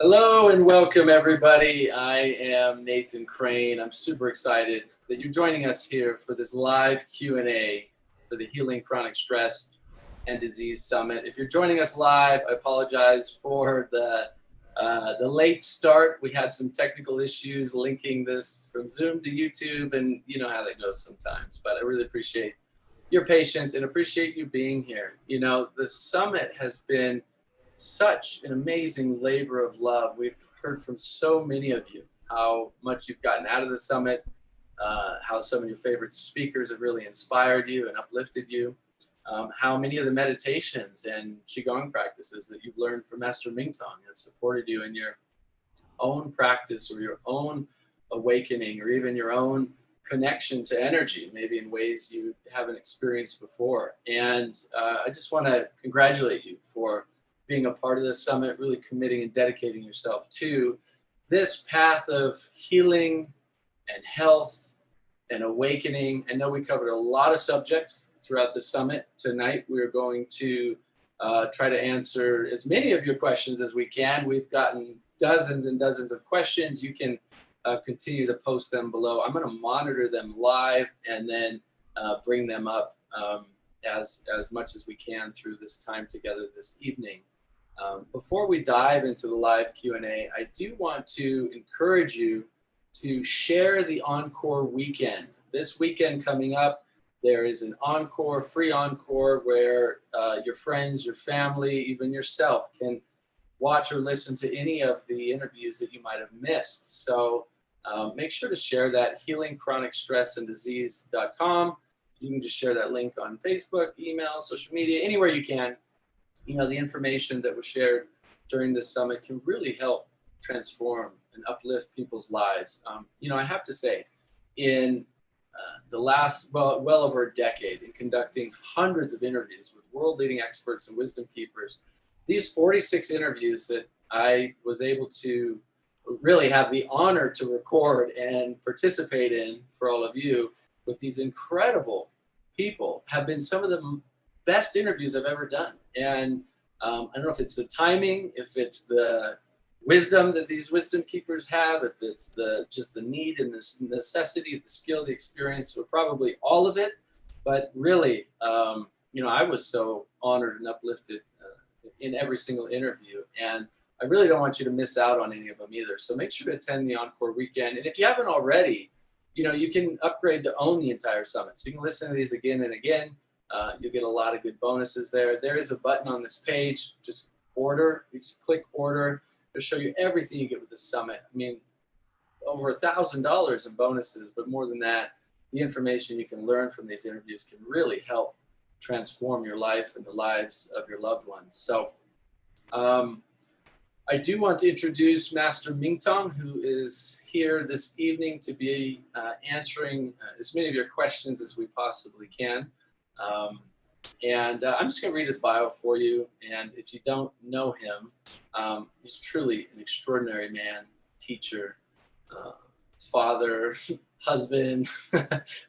Hello and welcome, everybody. I am Nathan Crane. I'm super excited that you're joining us here for this live Q&A for the Healing Chronic Stress and Disease Summit. If you're joining us live, I apologize for the late start. We had some technical issues linking this from Zoom to YouTube, and you know how that goes sometimes. But I really appreciate your patience and appreciate you being here. You know, the summit has been such an amazing labor of love. We've heard from so many of you how much you've gotten out of the summit, how some of your favorite speakers have really inspired you and uplifted you, how many of the meditations and Qigong practices that you've learned from Master Mingtong have supported you in your own practice or your own awakening or even your own connection to energy, maybe in ways you haven't experienced before. And I just want to congratulate you for being a part of this summit, really committing and dedicating yourself to this path of healing and health and awakening. I know we covered a lot of subjects throughout the summit. Tonight, we're going to try to answer as many of your questions as we can. We've gotten dozens and dozens of questions. You can continue to post them below. I'm going to monitor them live and then bring them up as much as we can through this time together this evening. Before we dive into the live Q&A, I do want to encourage you to share the Encore weekend. This weekend coming up, there is an encore, free encore, where your friends, your family, even yourself can watch or listen to any of the interviews that you might have missed. So make sure to share that, healingchronicstressanddisease.com. You can just share that link on Facebook, email, social media, anywhere you can. You know, the information that was shared during this summit can really help transform and uplift people's lives. You know, I have to say, in the last, well over a decade, in conducting hundreds of interviews with world-leading experts and wisdom keepers, these 46 interviews that I was able to really have the honor to record and participate in for all of you with these incredible people have been some of the best interviews I've ever done. And I don't know if it's the timing, if it's the wisdom that these wisdom keepers have, if it's just the need and the necessity, the skill, the experience, or probably all of it. But really, you know, I was so honored and uplifted in every single interview. And I really don't want you to miss out on any of them either. So make sure to attend the Encore weekend. And if you haven't already, you know, you can upgrade to own the entire summit. So you can listen to these again and again. You'll get a lot of good bonuses there. There is a button on this page, just order. You just click order. It'll show you everything you get with the summit. I mean, over $1,000 in bonuses, but more than that, the information you can learn from these interviews can really help transform your life and the lives of your loved ones. So I do want to introduce Master Mingtong, who is here this evening to be answering as many of your questions as we possibly can. I'm just going to read his bio for you. And if you don't know him, he's truly an extraordinary man, teacher, father, husband,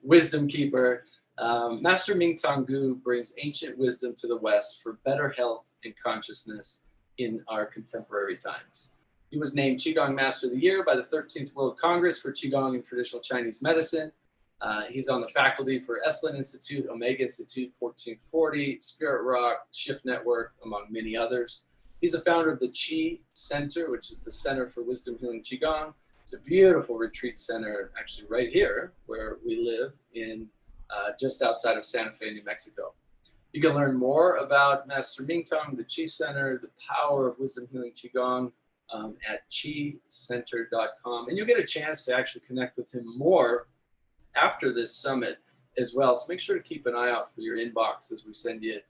wisdom keeper. Master Mingtong Gu brings ancient wisdom to the West for better health and consciousness in our contemporary times. He was named Qigong Master of the Year by the 13th World Congress for Qigong and Traditional Chinese Medicine. He's on the faculty for Esalen Institute, Omega Institute, 1440, Spirit Rock, Shift Network, among many others. He's the founder of the Qi Center, which is the Center for Wisdom Healing Qigong. It's a beautiful retreat center, actually right here, where we live in just outside of Santa Fe, New Mexico. You can learn more about Master Mingtong, the Qi Center, the power of wisdom healing Qigong at qicenter.com. And you'll get a chance to actually connect with him more after this summit as well. So make sure to keep an eye out for your inbox as we send you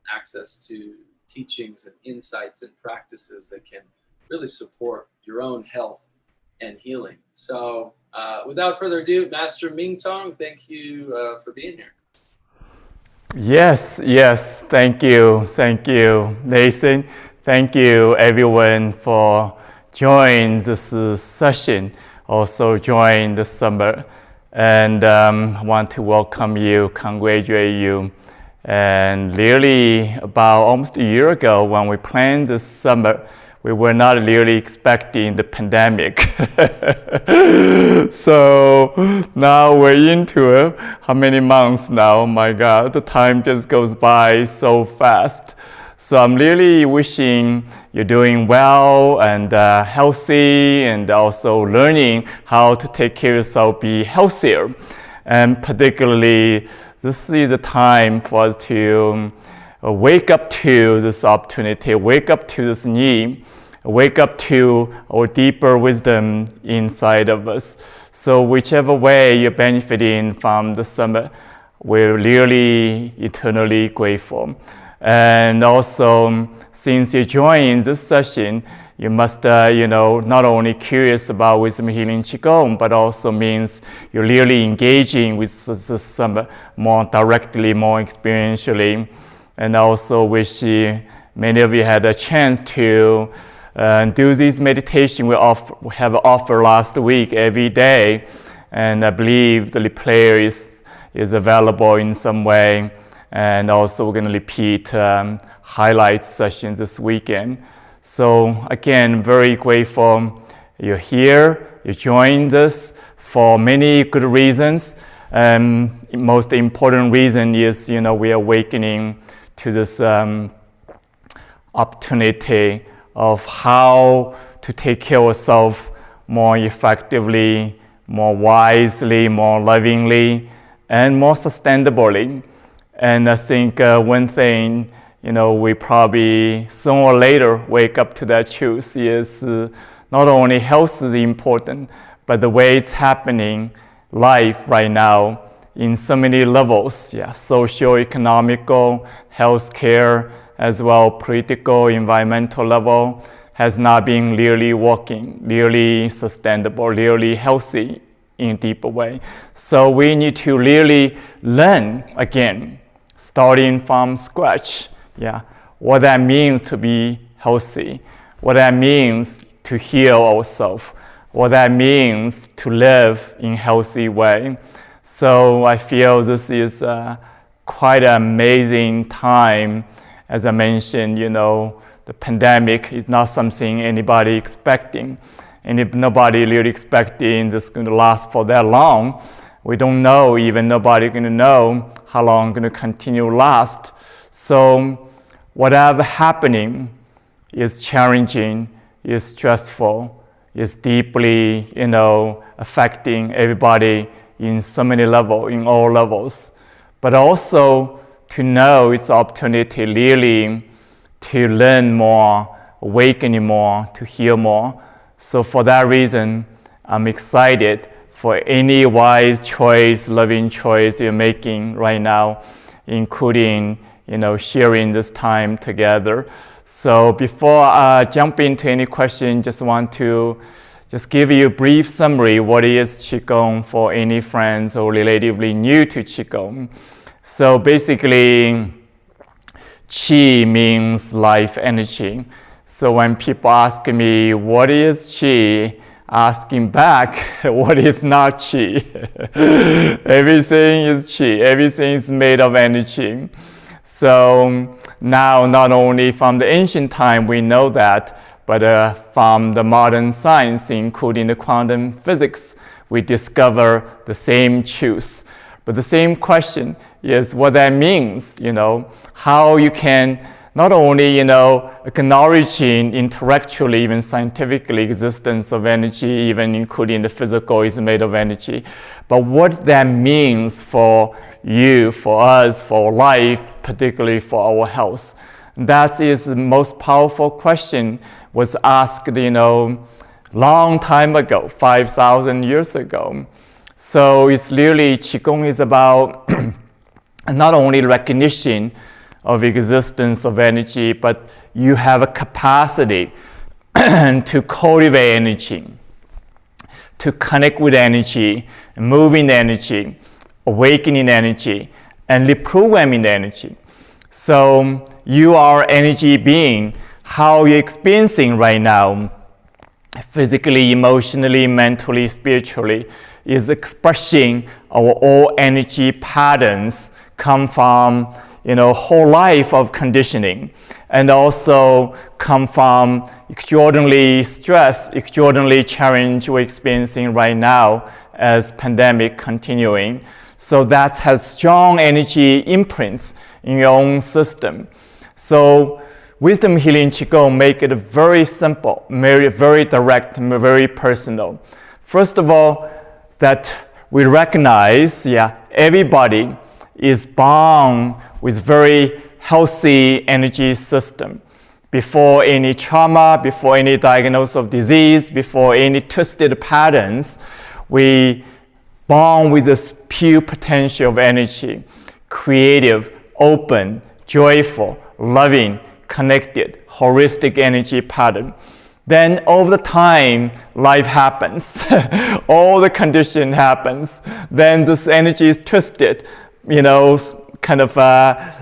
access to teachings and insights and practices that can really support your own health and healing. So without further ado, Master Mingtong, thank you for being here. Yes, thank you, Nathan. Thank you, everyone, for joining this session, also join the summit. And I want to welcome you, congratulate you. And really, about almost a year ago, when we planned this summit, we were not really expecting the pandemic. So now we're into it. How many months now? Oh my God, the time just goes by so fast. So I'm really wishing you're doing well and healthy, and also learning how to take care of yourself, be healthier. And particularly, this is the time for us to wake up to this opportunity, wake up to this need, wake up to our deeper wisdom inside of us. So whichever way you're benefiting from the summit, we're really eternally grateful. And also, since you're joining this session, you must, not only curious about wisdom healing Qigong, but also means you're really engaging with this summit more directly, more experientially. And also wish many of you had a chance to do this meditation we have offered last week every day. And I believe the replay is available in some way. And also we're going to repeat highlight sessions this weekend. So again, very grateful you're here, you joined us for many good reasons. Most important reason is, we are awakening to this opportunity of how to take care of ourselves more effectively, more wisely, more lovingly, and more sustainably. And I think one thing, we probably sooner or later wake up to that truth is not only health is important, but the way it's happening, life right now, in so many levels, social, economical, healthcare, as well political, environmental level, has not been really working, really sustainable, really healthy in a deeper way. So we need to really learn again, starting from scratch, what that means to be healthy, what that means to heal ourselves, what that means to live in a healthy way. So I feel this is quite an amazing time. As I mentioned, the pandemic is not something anybody expecting. And if nobody really expecting this is going to last for that long, we don't know, even nobody going to know how long it's going to continue to last. So whatever happening is challenging, is stressful, is deeply, affecting everybody in so many levels, in all levels. But also to know it's opportunity really to learn more, awaken more, to heal more. So for that reason, I'm excited for any wise choice, loving choice you're making right now, including, sharing this time together. So before I jump into any question, just want to give you a brief summary what is Qigong for any friends or relatively new to Qigong. So basically, Qi means life energy. So when people ask me, what is Qi? Asking back, what is not Qi? Everything is Qi. Everything is made of energy. So now, not only from the ancient time we know that, but from the modern science, including the quantum physics, we discover the same truth. But the same question is what that means, how you can not only, acknowledging intellectually, even scientifically, existence of energy, even including the physical is made of energy, but what that means for you, for us, for life, particularly for our health. That is the most powerful question was asked, long time ago, 5,000 years ago. So it's really, Qigong is about not only recognition of existence of energy, but you have a capacity to cultivate energy, to connect with energy, moving energy, awakening energy, and reprogramming energy. So you are energy being. How you're experiencing right now, physically, emotionally, mentally, spiritually, is expressing our all energy patterns come from, whole life of conditioning, and also come from extraordinary stress, extraordinary challenge we're experiencing right now as pandemic continuing. So that has strong energy imprints in your own system. So wisdom healing Qigong make it very simple, very direct, very personal. First of all, that we recognize, everybody is born with very healthy energy system. Before any trauma, before any diagnosis of disease, before any twisted patterns, we born with this pure potential of energy, creative, open, joyful, loving, connected, holistic energy pattern. Then over the time, life happens. All the condition happens. Then this energy is twisted, kind of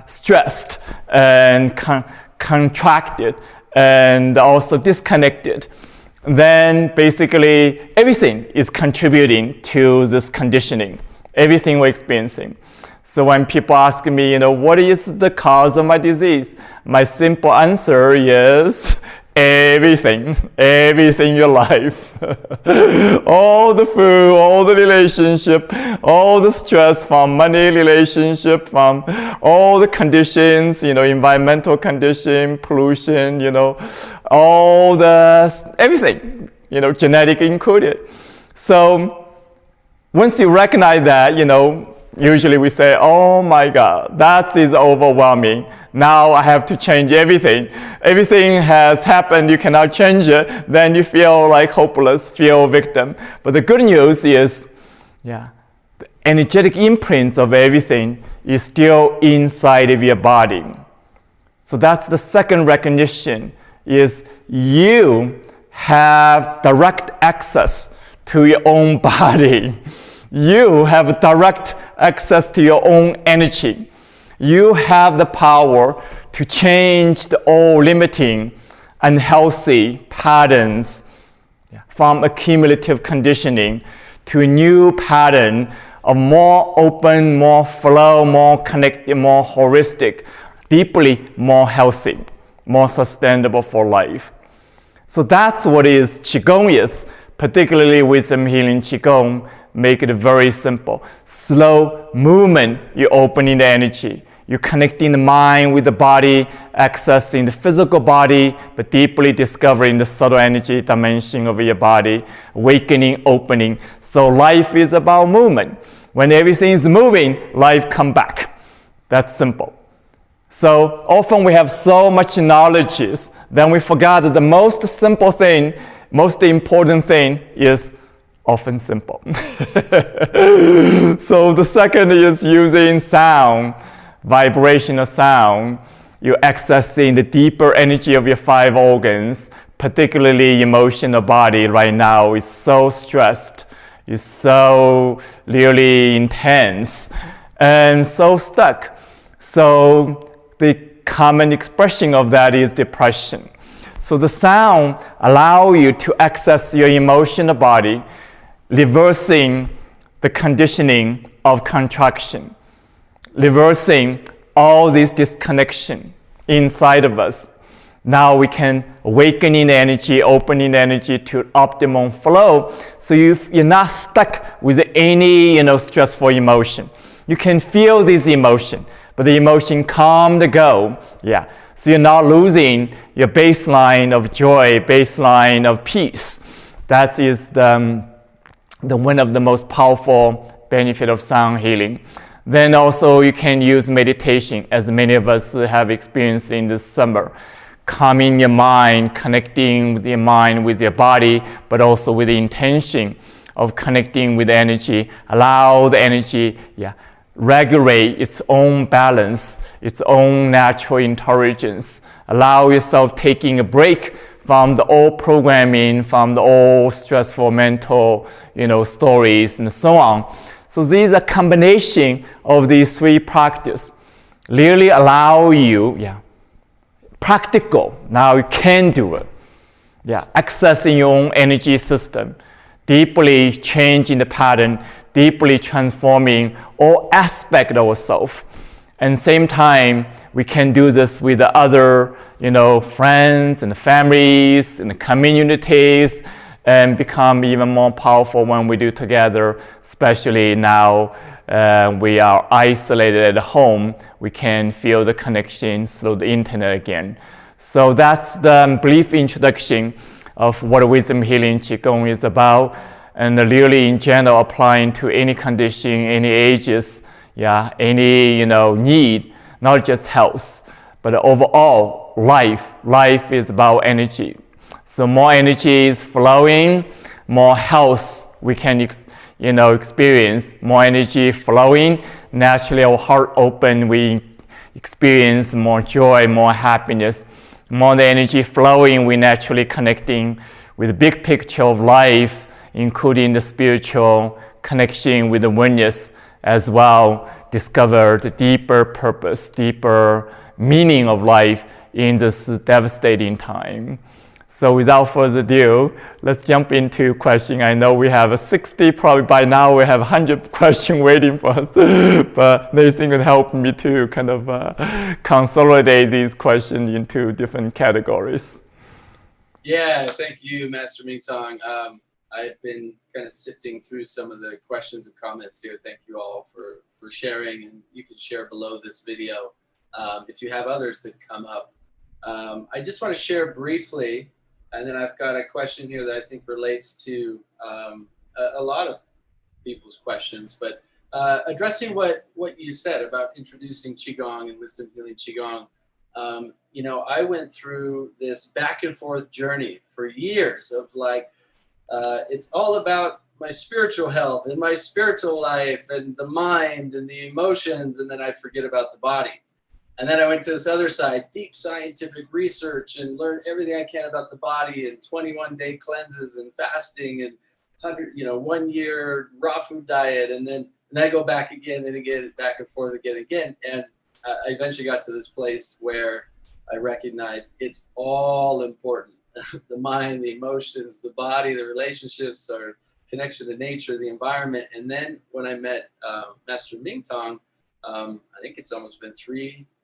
stressed and contracted and also disconnected. Then basically everything is contributing to this conditioning, everything we're experiencing. So when people ask me, what is the cause of my disease? My simple answer is everything in your life. All the food, all the relationship, all the stress from money relationship, from all the conditions, environmental condition, pollution, all the, everything, genetic included. So once you recognize that, usually we say, oh my God, that is overwhelming. Now I have to change everything. Everything has happened, you cannot change it. Then you feel like hopeless, feel victim. But the good news is, the energetic imprints of everything is still inside of your body. So that's the second recognition, is you have direct access to your own body. You have direct access to your own energy. You have the power to change the old limiting, unhealthy patterns from accumulative conditioning to a new pattern of more open, more flow, more connected, more holistic, deeply more healthy, more sustainable for life. So that's what is Qigong is, particularly wisdom healing Qigong. Make it very simple. Slow movement, you're opening the energy. You're connecting the mind with the body, accessing the physical body, but deeply discovering the subtle energy dimension of your body, awakening, opening. So life is about movement. When everything is moving, life comes back. That's simple. So often we have so much knowledge, then we forgot that the most simple thing, most important thing is often simple. So the second is using sound, vibrational sound. You're accessing the deeper energy of your 5 organs, particularly emotional body right now is so stressed, is so really intense, and so stuck. So the common expression of that is depression. So the sound allows you to access your emotional body, reversing the conditioning of contraction, reversing all this disconnection inside of us. Now we can awakening the energy, opening the energy to optimum flow, so you're not stuck with any stressful emotion. You can feel this emotion, but the emotion come to go. So you're not losing your baseline of joy, baseline of peace. That is the one of the most powerful benefit of sound healing. Then also you can use meditation, as many of us have experienced in this summer. Calming your mind, connecting with your mind, with your body, but also with the intention of connecting with energy. Allow the energy, regulate its own balance, its own natural intelligence. Allow yourself taking a break from the old programming, from the old stressful mental, stories and so on. So these are combination of these 3 practices. Really allow you, practical. Now you can do it. Accessing your own energy system, deeply changing the pattern, deeply transforming all aspects of yourself. And same time, we can do this with the other, friends and families and communities, and become even more powerful when we do together. Especially now, we are isolated at home. We can feel the connection through the internet again. So that's the brief introduction of what Wisdom Healing Qigong is about, and really in general applying to any condition, any ages, any need, not just health, but overall life. Life is about energy. So more energy is flowing, more health we can experience. More energy flowing, naturally our heart open, we experience more joy, more happiness. More the energy flowing, we naturally connecting with the big picture of life, including the spiritual connection with the oneness as well. Discover the deeper purpose, deeper meaning of life in this devastating time. So without further ado, let's jump into question. I know we have 60, probably by now we have 100 questions waiting for us, but Nathan can help me to kind of consolidate these questions into different categories. Yeah, thank you, Master Mingtong. I've been kind of sifting through some of the questions and comments here. Thank you all for sharing, and you can share below this video if you have others that come up. I just want to share briefly, and then I've got a question here that I think relates to a lot of people's questions, but addressing what you said about introducing Qigong and Wisdom Healing Qigong. I went through this back and forth journey for years of it's all about my spiritual health and my spiritual life and the mind and the emotions, and then I forget about the body. And then I went to this other side, deep scientific research, and learned everything I can about the body, and 21-day cleanses and fasting and 1 year raw food diet. And then I go back again and again, back and forth again. And I eventually got to this place where I recognized it's all important. The mind, the emotions, the body, the relationships, our connection to nature, the environment. And then when I met Master Mingtong, I think it's almost been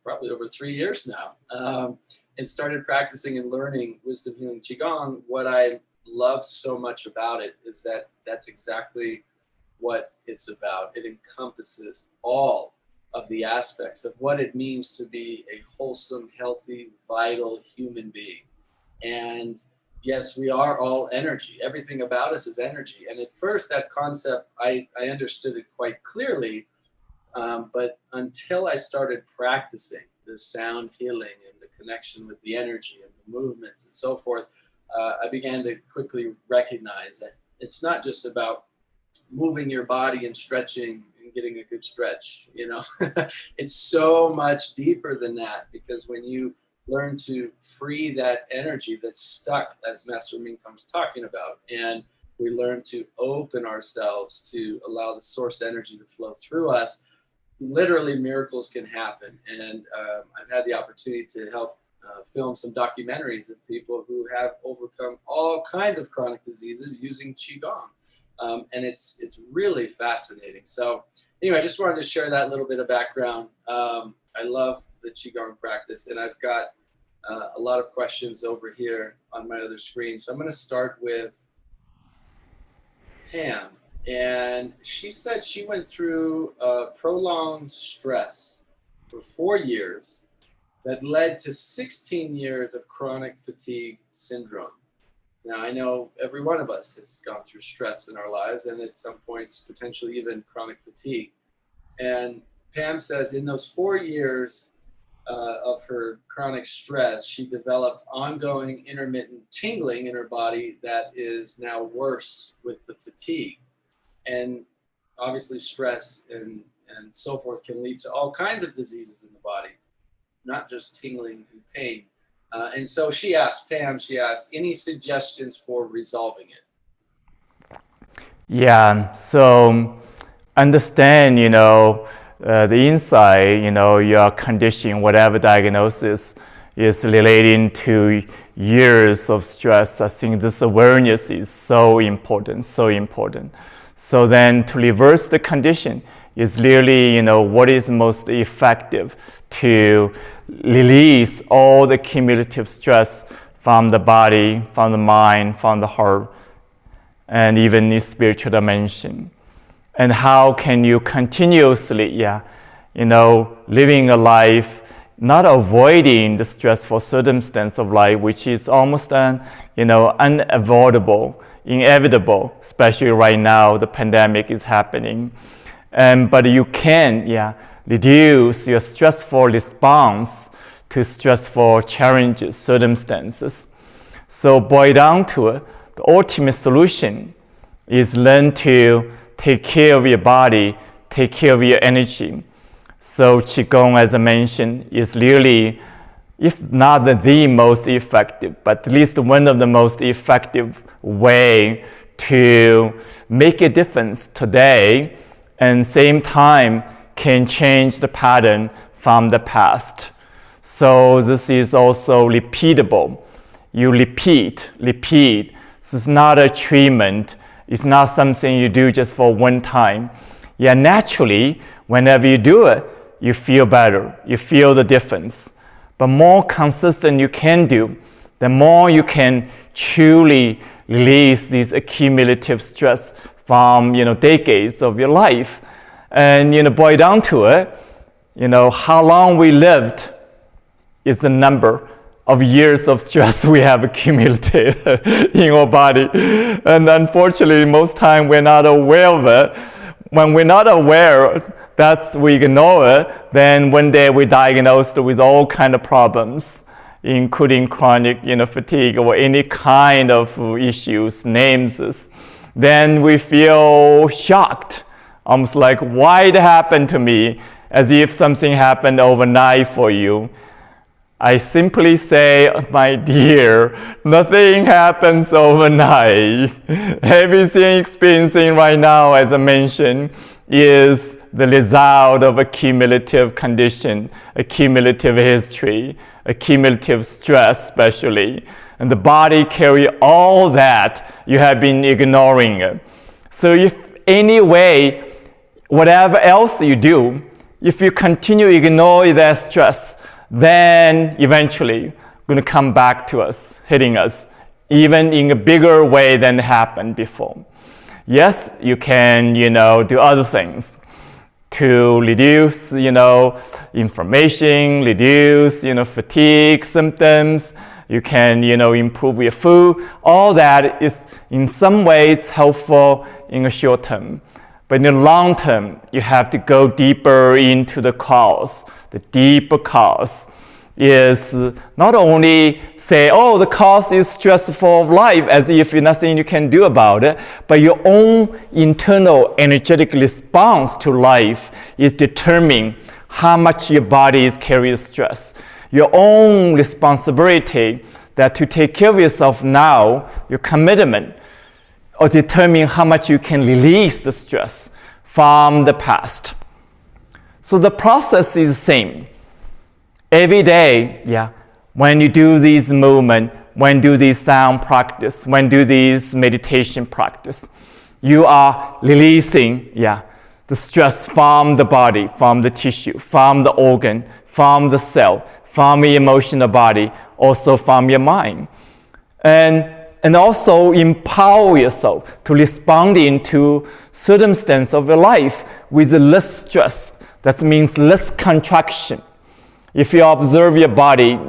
probably over 3 years now, and started practicing and learning Wisdom Healing Qigong. What I love so much about it is that that's exactly what it's about. It encompasses all of the aspects of what it means to be a wholesome, healthy, vital human being. And yes, we are all energy. Everything about us is energy. And at first, that concept, I understood it quite clearly. But until I started practicing the sound healing and the connection with the energy and the movements and so forth, I began to quickly recognize that it's not just about moving your body and stretching and getting a good stretch. It's so much deeper than that, because when you learn to free that energy that's stuck, as Master Mingtong's talking about, and we learn to open ourselves to allow the source energy to flow through us, literally miracles can happen. And I've had the opportunity to help film some documentaries of people who have overcome all kinds of chronic diseases using Qigong. And it's really fascinating. So anyway, I just wanted to share that little bit of background. I love the Qigong practice, and I've got a lot of questions over here on my other screen. So I'm going to start with Pam. And she said she went through prolonged stress for 4 years that led to 16 years of chronic fatigue syndrome. Now, I know every one of us has gone through stress in our lives, and at some points, potentially even chronic fatigue. And Pam says in those 4 years of her chronic stress, she developed ongoing intermittent tingling in her body that is now worse with the fatigue. And obviously stress and so forth can lead to all kinds of diseases in the body, not just tingling and pain. And so Pam asked, any suggestions for resolving it? Yeah, so understand, the inside, your condition, whatever diagnosis is relating to years of stress. I think this awareness is so important, so important. So then to reverse the condition, is really, what is most effective to release all the cumulative stress from the body, from the mind, from the heart, and even the spiritual dimension. And how can you continuously, living a life, not avoiding the stressful circumstance of life, which is almost unavoidable, inevitable, especially right now, the pandemic is happening. But you can, reduce your stressful response to stressful challenges, circumstances. So boil down to it, the ultimate solution is learn to take care of your body, take care of your energy. So Qigong, as I mentioned, is really, if not the most effective, but at least one of the most effective way to make a difference today, and same time can change the pattern from the past. So this is also repeatable. You repeat. This is not a treatment. It's not something you do just for one time. Naturally, whenever you do it, you feel better. You feel the difference. But more consistent you can do, the more you can truly release these accumulative stress from, decades of your life. And, boil down to it, how long we lived is the number of years of stress we have accumulated in our body. And unfortunately, most time we're not aware of it. When we're not aware, we ignore it, then one day we're diagnosed with all kind of problems, including chronic, fatigue or any kind of issues, names. Then we feel shocked, almost like, why it happened to me, as if something happened overnight for you. I simply say, my dear, nothing happens overnight. Everything experiencing right now, as I mentioned, is the result of a cumulative condition, a cumulative history, a cumulative stress especially. And the body carries all that you have been ignoring. So if anyway, whatever else you do, if you continue to ignore that stress, then eventually going to come back to us, hitting us, even in a bigger way than happened before. Yes, you can, do other things to reduce, inflammation, reduce, fatigue symptoms. You can, improve your food. All that is in some ways helpful in the short term. But in the long term, you have to go deeper into the cause. The deeper cause is not only say, the cause is stressful of life, as if nothing you can do about it, but your own internal energetic response to life is determining how much your body is carrying stress. Your own responsibility that to take care of yourself now, your commitment, or determine how much you can release the stress from the past. So the process is the same. Every day, when you do these movement, when you do this sound practice, when you do this meditation practice, you are releasing, the stress from the body, from the tissue, from the organ, from the cell, from your emotional body, also from your mind. And also empower yourself to respond into circumstance of your life with less stress. That means less contraction. If you observe your body,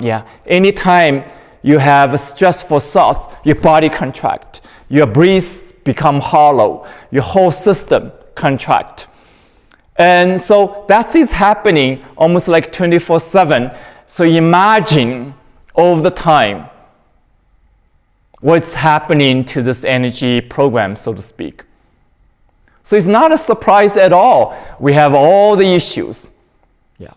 anytime you have stressful thoughts, your body contract, your breath become hollow, your whole system contract. And so that is happening almost like 24/7. So imagine all the time what's happening to this energy program, so to speak. So it's not a surprise at all. We have all the issues.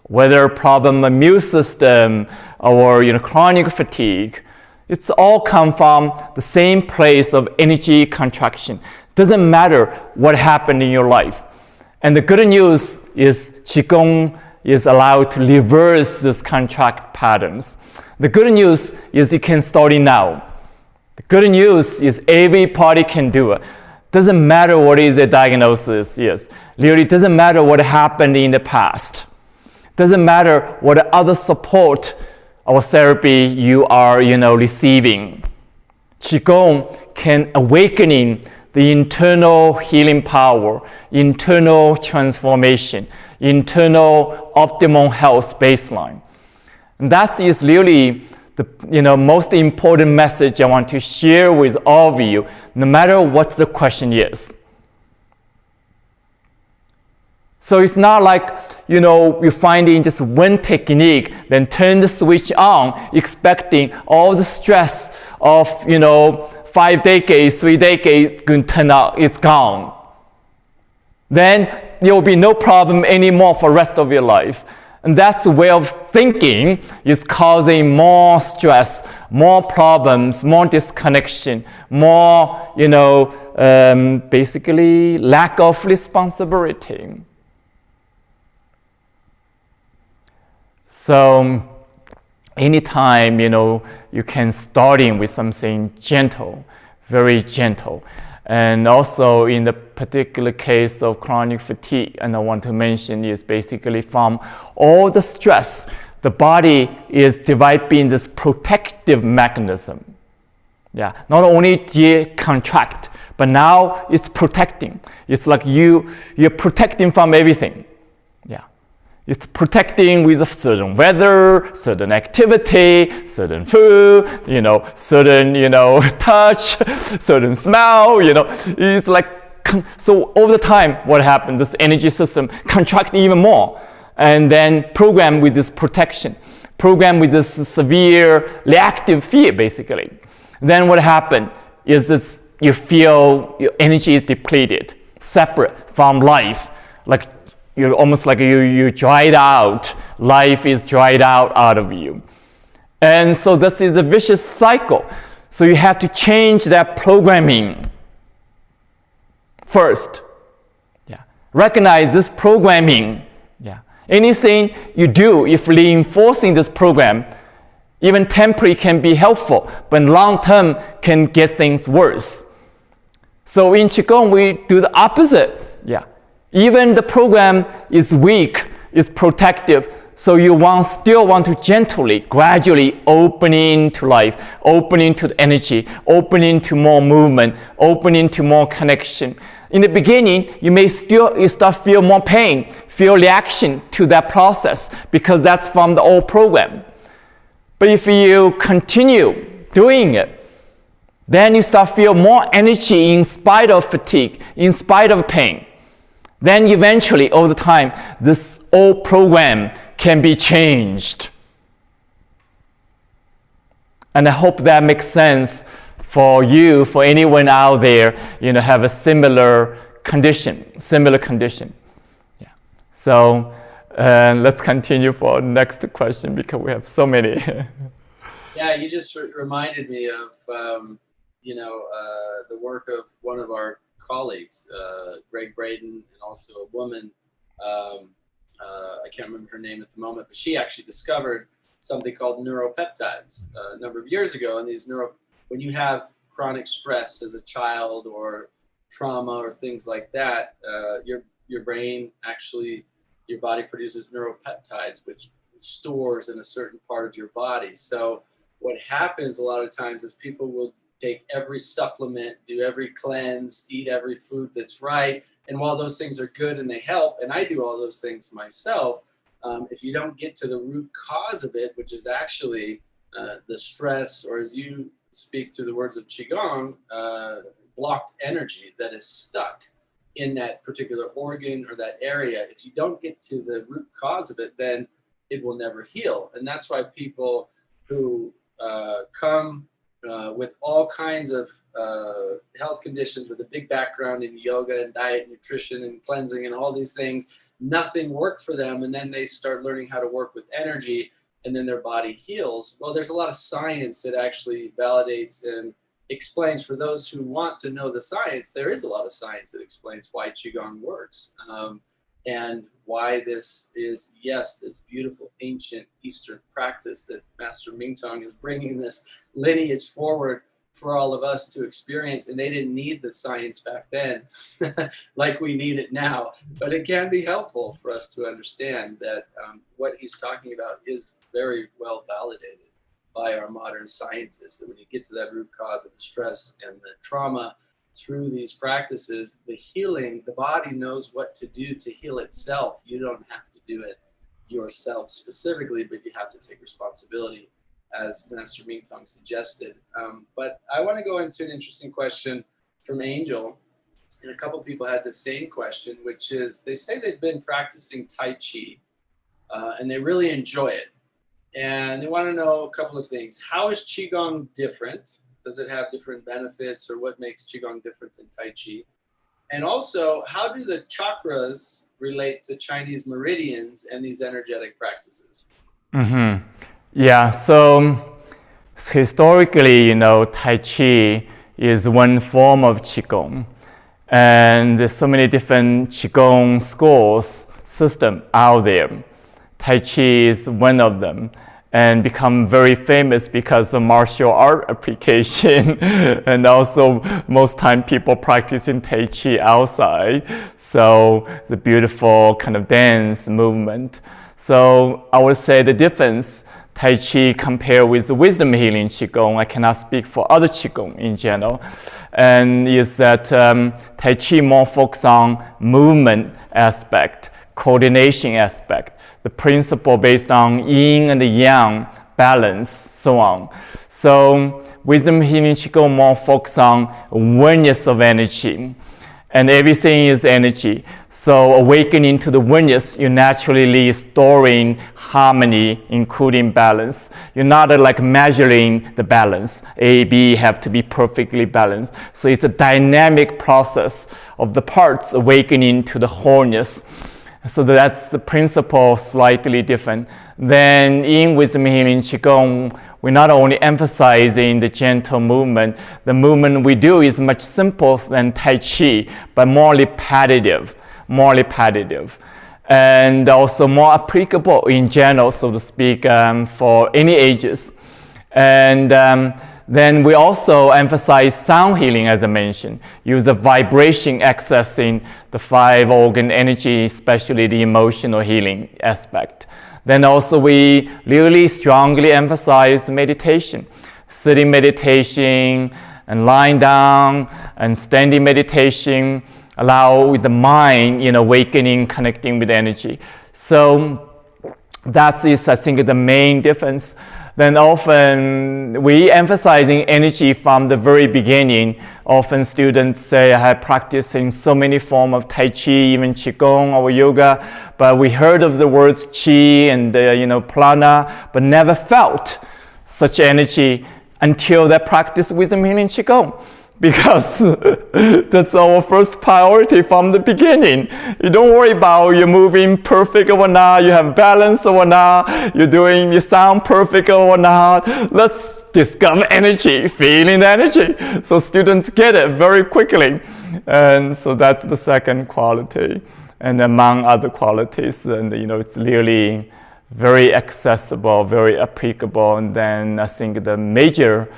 Whether problem immune system or chronic fatigue, it's all come from the same place of energy contraction. Doesn't matter what happened in your life. And the good news is Qigong is allowed to reverse this contract patterns. The good news is you can start it now. The good news is everybody can do it. Doesn't matter what is the diagnosis, yes. Really, doesn't matter what happened in the past. Doesn't matter what other support or therapy you are, receiving. Qigong can awakening the internal healing power, internal transformation, internal optimal health baseline. And that is really the most important message I want to share with all of you, no matter what the question is. So it's not like, you're finding just one technique, then turn the switch on, expecting all the stress of, 5 decades, 3 decades going to turn out, it's gone. Then there will be no problem anymore for the rest of your life. And that's the way of thinking is causing more stress, more problems, more disconnection, more, basically lack of responsibility. So anytime, you can start in with something gentle, very gentle. And also in the particular case of chronic fatigue, and I want to mention is basically from all the stress, the body is developing this protective mechanism. Yeah, not only contract, but now it's protecting. It's like you're protecting from everything. Yeah. It's protecting with a certain weather, certain activity, certain food, certain, touch, certain smell, It's like, so over the time, what happened? This energy system contract even more. And then program with this protection, program with this severe reactive fear, basically. Then what happened is that you feel your energy is depleted, separate from life, like you're almost like you dried out. Life is dried out of you. And so this is a vicious cycle. So you have to change that programming first. Yeah. Recognize this programming. Yeah. Anything you do, if reinforcing this program, even temporary can be helpful, but long term can get things worse. So in Qigong, we do the opposite. Yeah. Even the program is weak, is protective, so you still want to gently, gradually opening to life, opening to the energy, opening to more movement, opening to more connection. In the beginning, you start feel more pain, feel reaction to that process because that's from the old program. But if you continue doing it, then you start feel more energy in spite of fatigue, in spite of pain. Then eventually, over the time, this old program can be changed. And I hope that makes sense for you, for anyone out there, have a similar condition. Yeah. So let's continue for next question because we have so many. Yeah, you just reminded me of, the work of one of our colleagues, Greg Braden, and also a woman, I can't remember her name at the moment, but she actually discovered something called neuropeptides a number of years ago. And when you have chronic stress as a child or trauma or things like that, your brain actually, your body produces neuropeptides, which stores in a certain part of your body. So what happens a lot of times is people will take every supplement, do every cleanse, eat every food that's right. And while those things are good and they help, and I do all those things myself, if you don't get to the root cause of it, which is actually the stress, or as you speak through the words of Qigong, blocked energy that is stuck in that particular organ or that area, if you don't get to the root cause of it, then it will never heal. And that's why people who come with all kinds of health conditions with a big background in yoga and diet, nutrition and cleansing and all these things, nothing worked for them. And then they start learning how to work with energy and then their body heals. Well, there's a lot of science that actually validates and explains, for those who want to know the science, there is a lot of science that explains why Qigong works. And why this is, yes, this beautiful ancient Eastern practice that Master Mingtong is bringing this lineage forward for all of us to experience, and they didn't need the science back then like we need it now. But it can be helpful for us to understand that what he's talking about is very well validated by our modern scientists, that when you get to that root cause of the stress and the trauma through these practices, the healing, the body knows what to do to heal itself. You don't have to do it yourself specifically, but you have to take responsibility, as Master Mingtong suggested. But I want to go into an interesting question from Angel. And a couple people had the same question, which is, they say they've been practicing Tai Chi and they really enjoy it. And they want to know a couple of things. How is Qigong different? Does it have different benefits, or what makes Qigong different than Tai Chi? And also, how do the chakras relate to Chinese meridians and these energetic practices? Mm-hmm. Yeah, so historically, Tai Chi is one form of Qigong. And there's so many different Qigong schools, system out there. Tai Chi is one of them, and become very famous because of martial art application. And also, most time people practicing Tai Chi outside. So it's a beautiful kind of dance movement. So I would say the difference, Tai Chi compared with the wisdom healing Qigong, I cannot speak for other Qigong in general, and is that Tai Chi more focus on movement aspect, coordination aspect, the principle based on yin and yang balance, so on. So wisdom healing Qigong more focus on oneness of energy, and everything is energy. So awakening to the oneness, you naturally restoring harmony, including balance. You're not like measuring the balance. A, B have to be perfectly balanced. So it's a dynamic process of the parts awakening to the wholeness. So that's the principle, slightly different. Then in wisdom healing Qigong, we're not only emphasizing the gentle movement, the movement we do is much simpler than Tai Chi, but more repetitive. And also more applicable in general, so to speak, for any ages. And then we also emphasize sound healing, as I mentioned, use the vibration accessing the 5 organ energy, especially the emotional healing aspect. Then also we really strongly emphasize meditation, sitting meditation and lying down and standing meditation, allow the mind awakening, connecting with energy. So that is, I think, the main difference. Then often we emphasizing energy from the very beginning. Often students say, I have practiced in so many forms of Tai Chi, even Qigong or yoga, but we heard of the words Qi and prana, but never felt such energy until they practice wisdom healing Qigong. Because that's our first priority from the beginning. You don't worry about you're moving perfect or not, you have balance or not, you sound perfect or not. Let's discover energy, feeling the energy. So students get it very quickly. And so that's the second quality. And among other qualities, and it's really very accessible, very applicable. And then I think the major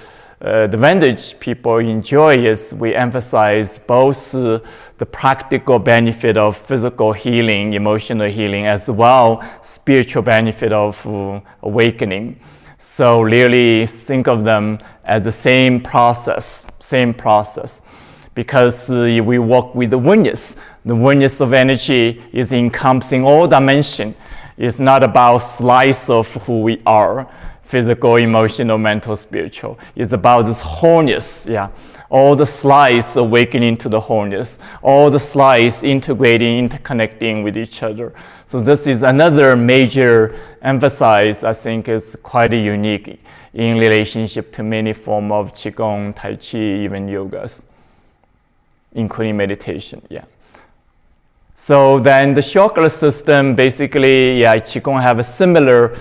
advantage people enjoy is we emphasize both the practical benefit of physical healing, emotional healing, as well spiritual benefit of awakening. So really think of them as the same process, because we work with the oneness. The oneness of energy is encompassing all dimensions. It's not about slice of who we are. Physical, emotional, mental, spiritual. It's about this wholeness, all the slices awakening to the wholeness, all the slices integrating, interconnecting with each other. So this is another major emphasis, I think is quite unique in relationship to many forms of Qigong, Tai Chi, even yogas, including meditation, So then the chakra system, basically, Qigong have a similar,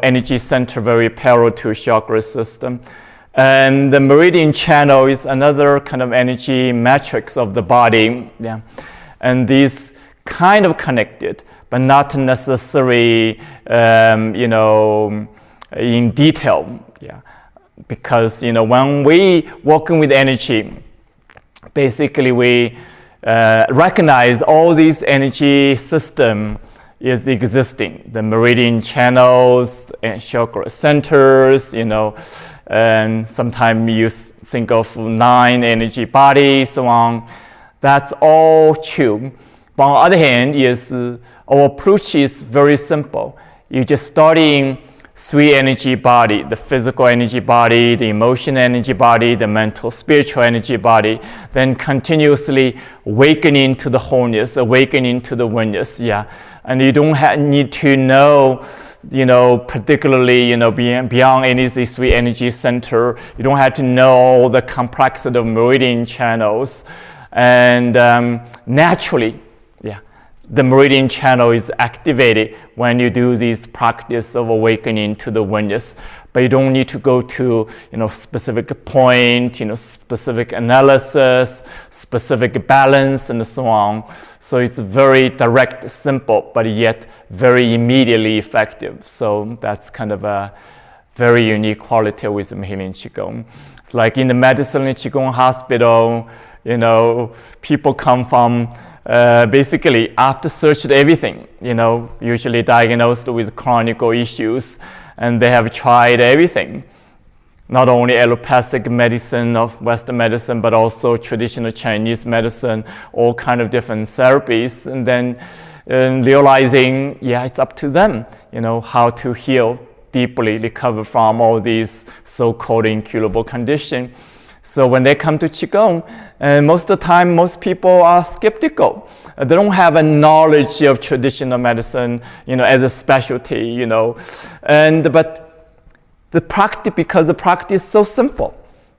energy center very parallel to chakra system. And the meridian channel is another kind of energy matrix of the body. And these kind of connected, but not necessarily, in detail. because when we working with energy, basically we recognize all these energy system is existing, the meridian channels and chakra centers, and sometimes you think of 9 energy bodies, so on. That's all true. But on the other hand, our approach is very simple. You're just studying 3 energy body, the physical energy body, the emotional energy body, the mental, spiritual energy body, then continuously awakening to the wholeness, awakening to the oneness, And you don't need to know, particularly, beyond any of these 3 energy center. You don't have to know all the complexity of meridian channels. And naturally, the meridian channel is activated when you do this practice of awakening to the oneness. But you don't need to go to specific point, specific analysis, specific balance, and so on. So it's very direct, simple, but yet very immediately effective. So that's kind of a very unique quality of wisdom healing Qigong. It's like in the medicine in Qigong hospital, people come from basically after searched everything, usually diagnosed with chronic issues, and they have tried everything, not only allopathic medicine of Western medicine, but also traditional Chinese medicine, all kind of different therapies, and then realizing, it's up to them, how to heal deeply, recover from all these so-called incurable conditions. So when they come to Qigong, most of the time, most people are skeptical. They don't have a knowledge of traditional medicine, as a specialty, but because the practice is so simple,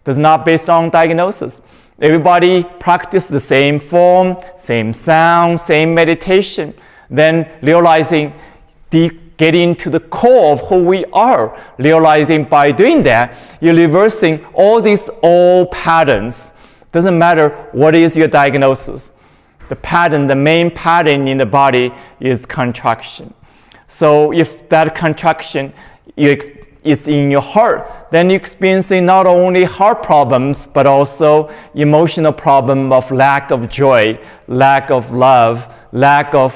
it's not based on diagnosis. Everybody practice the same form, same sound, same meditation, then realizing getting to the core of who we are, realizing by doing that, you're reversing all these old patterns. Doesn't matter what is your diagnosis. The main pattern in the body is contraction. So if that contraction is in your heart, then you're experiencing not only heart problems, but also emotional problem of lack of joy, lack of love, lack of,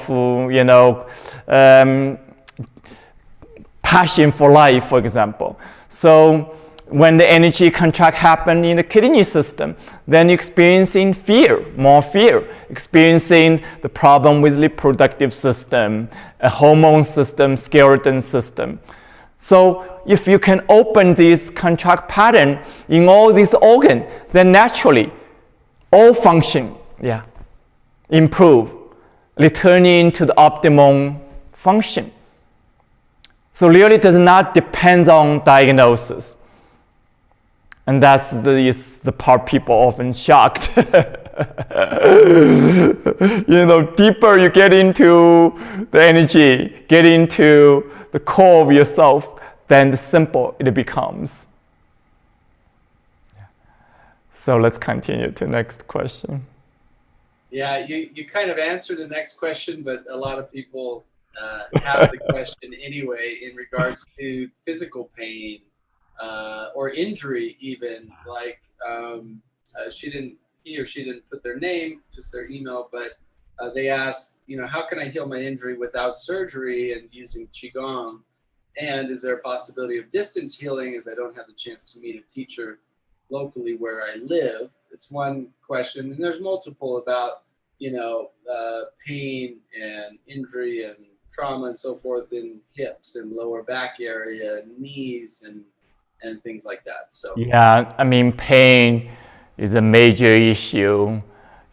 passion for life, for example. So when the energy contract happen in the kidney system, then you're experiencing fear, more fear, experiencing the problem with reproductive system, a hormone system, skeleton system. So if you can open this contract pattern in all these organs, then naturally all function, improve, returning to the optimum function. So really does not depend on diagnosis. And that's the part people often shocked. Deeper you get into the energy, get into the core of yourself, then the simple it becomes. So let's continue to the next question. Yeah, you kind of answered the next question, but a lot of people have the question anyway in regards to physical pain or injury, even like he or she didn't put their name, just their email, but they asked, how can I heal my injury without surgery and using Qigong? And is there a possibility of distance healing, as I don't have the chance to meet a teacher locally where I live? It's one question, and there's multiple about pain and injury and trauma and so forth in hips and lower back area, knees and things like that. So pain is a major issue.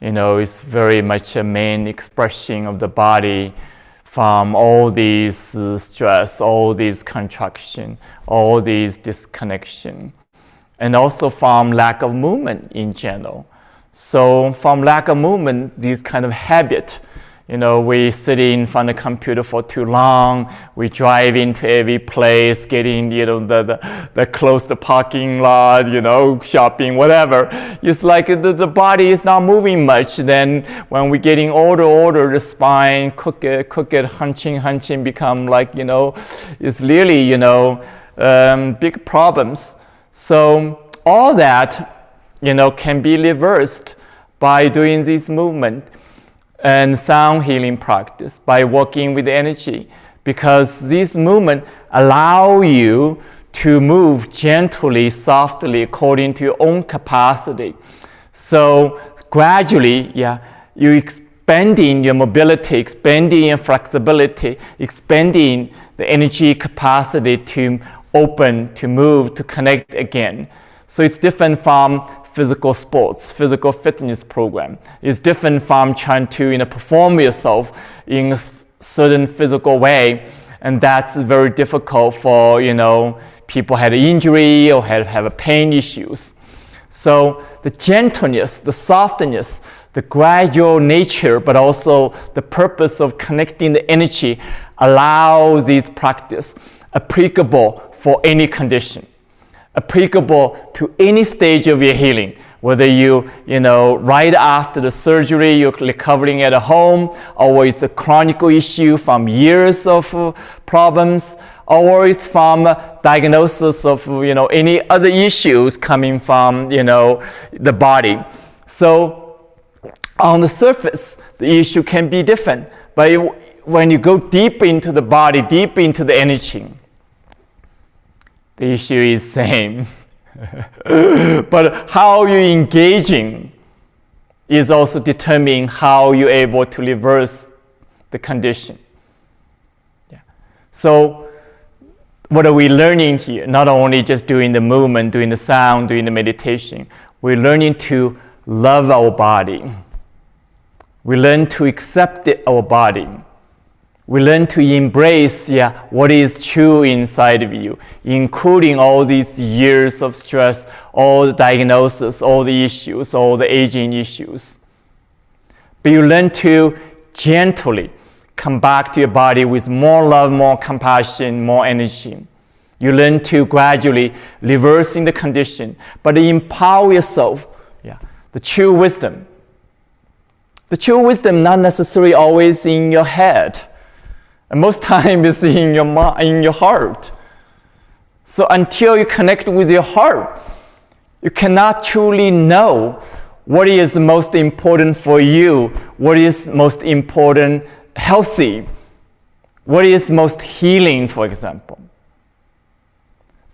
It's very much a main expression of the body from all these stress, all these contraction, all these disconnection, and also from lack of movement in general. So from lack of movement, these kind of habit, we sit in front of the computer for too long, we drive into every place, getting, the close the parking lot, shopping, whatever. It's like the body is not moving much. Then when we're getting older, the spine, crooked, hunching become like, it's really, big problems. So all that, can be reversed by doing this movement and sound healing practice, by working with energy, because this movement allow you to move gently, softly, according to your own capacity. So gradually, you expanding your mobility, expanding your flexibility, expanding the energy capacity to open, to move, to connect again. So it's different from physical sports, physical fitness program. It's different from trying to perform yourself in a certain physical way, and that's very difficult for people had an injury or have pain issues. So the gentleness, the softness, the gradual nature, but also the purpose of connecting the energy allows this practice applicable for any condition, applicable to any stage of your healing, whether right after the surgery, you're recovering at home, or it's a chronic issue from years of problems, or it's from diagnosis of any other issues coming from the body. So on the surface, the issue can be different, but when you go deep into the body, deep into the energy, the issue is same. But how you're engaging is also determining how you're able to reverse the condition. So what are we learning here? Not only just doing the movement, doing the sound, doing the meditation. We're learning to love our body. We learn to accept our body. We learn to embrace what is true inside of you, including all these years of stress, all the diagnosis, all the issues, all the aging issues. But you learn to gently come back to your body with more love, more compassion, more energy. You learn to gradually reversing the condition, but empower yourself, the true wisdom. The true wisdom not necessarily always in your head. And most time it's in your mind, in your heart. So until you connect with your heart, you cannot truly know what is most important for you, what is most important healthy, what is most healing, for example.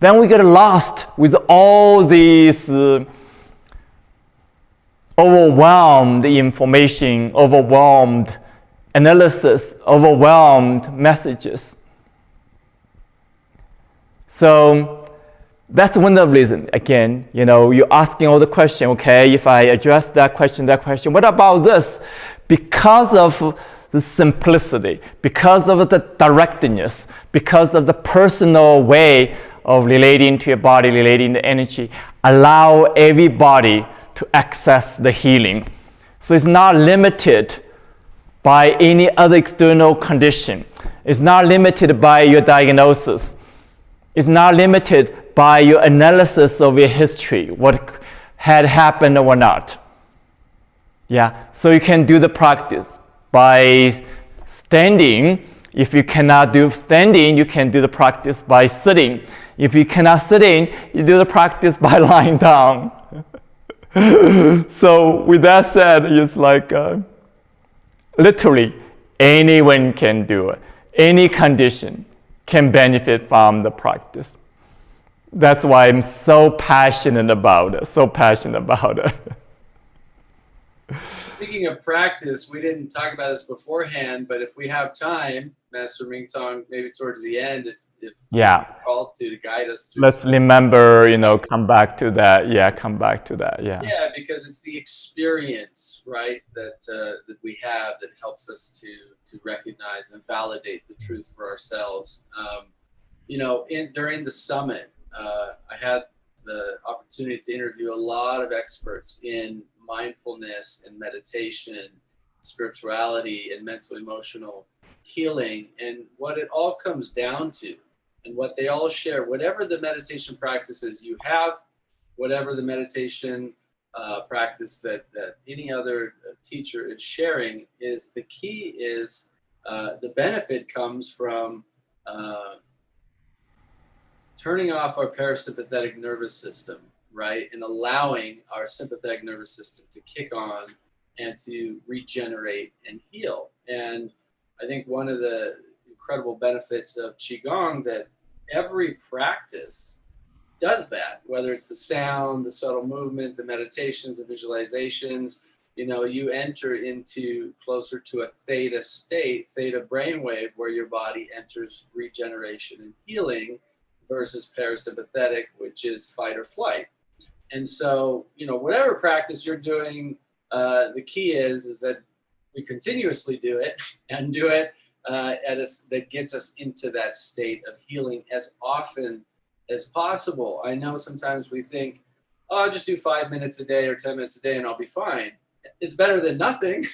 Then we get lost with all these overwhelmed information, overwhelmed analysis, overwhelmed messages. So that's one of the reasons. Again, you're asking all the question, okay, if I address that question, what about this? Because of the simplicity, because of the directness, because of the personal way of relating to your body, relating to energy, allow everybody to access the healing. So it's not limited by any other external condition. It's not limited by your diagnosis. It's not limited by your analysis of your history, what had happened or not. So you can do the practice by standing. If you cannot do standing, you can do the practice by sitting. If you cannot sitting, you do the practice by lying down. So with that said, it's like literally anyone can do it. Any condition can benefit from the practice. That's why I'm so passionate about it, Speaking of practice, we didn't talk about this beforehand, but if we have time, Master Mingtong, maybe towards the end, if you're called to guide us through. Let's remember, come back to that. Yeah, because it's the experience, right, that we have that helps us to recognize and validate the truth for ourselves. During the summit, I had the opportunity to interview a lot of experts in mindfulness and meditation, spirituality, and mental emotional healing. And what it all comes down to, and what they all share, whatever the meditation practices you have, whatever the meditation practice that any other teacher is sharing, is the key is the benefit comes from turning off our parasympathetic nervous system, right, and allowing our sympathetic nervous system to kick on and to regenerate and heal. And I think one of the incredible benefits of Qigong that every practice does that, whether it's the sound, the subtle movement, the meditations, the visualizations, you know, you enter into closer to a theta state, theta brainwave, where your body enters regeneration and healing versus parasympathetic, which is fight or flight. And so, you know, whatever practice you're doing, the key is that we continuously do it and do it that gets us into that state of healing as often as possible. I know sometimes we think, oh, I'll just do 5 minutes a day or 10 minutes a day and I'll be fine. It's better than nothing.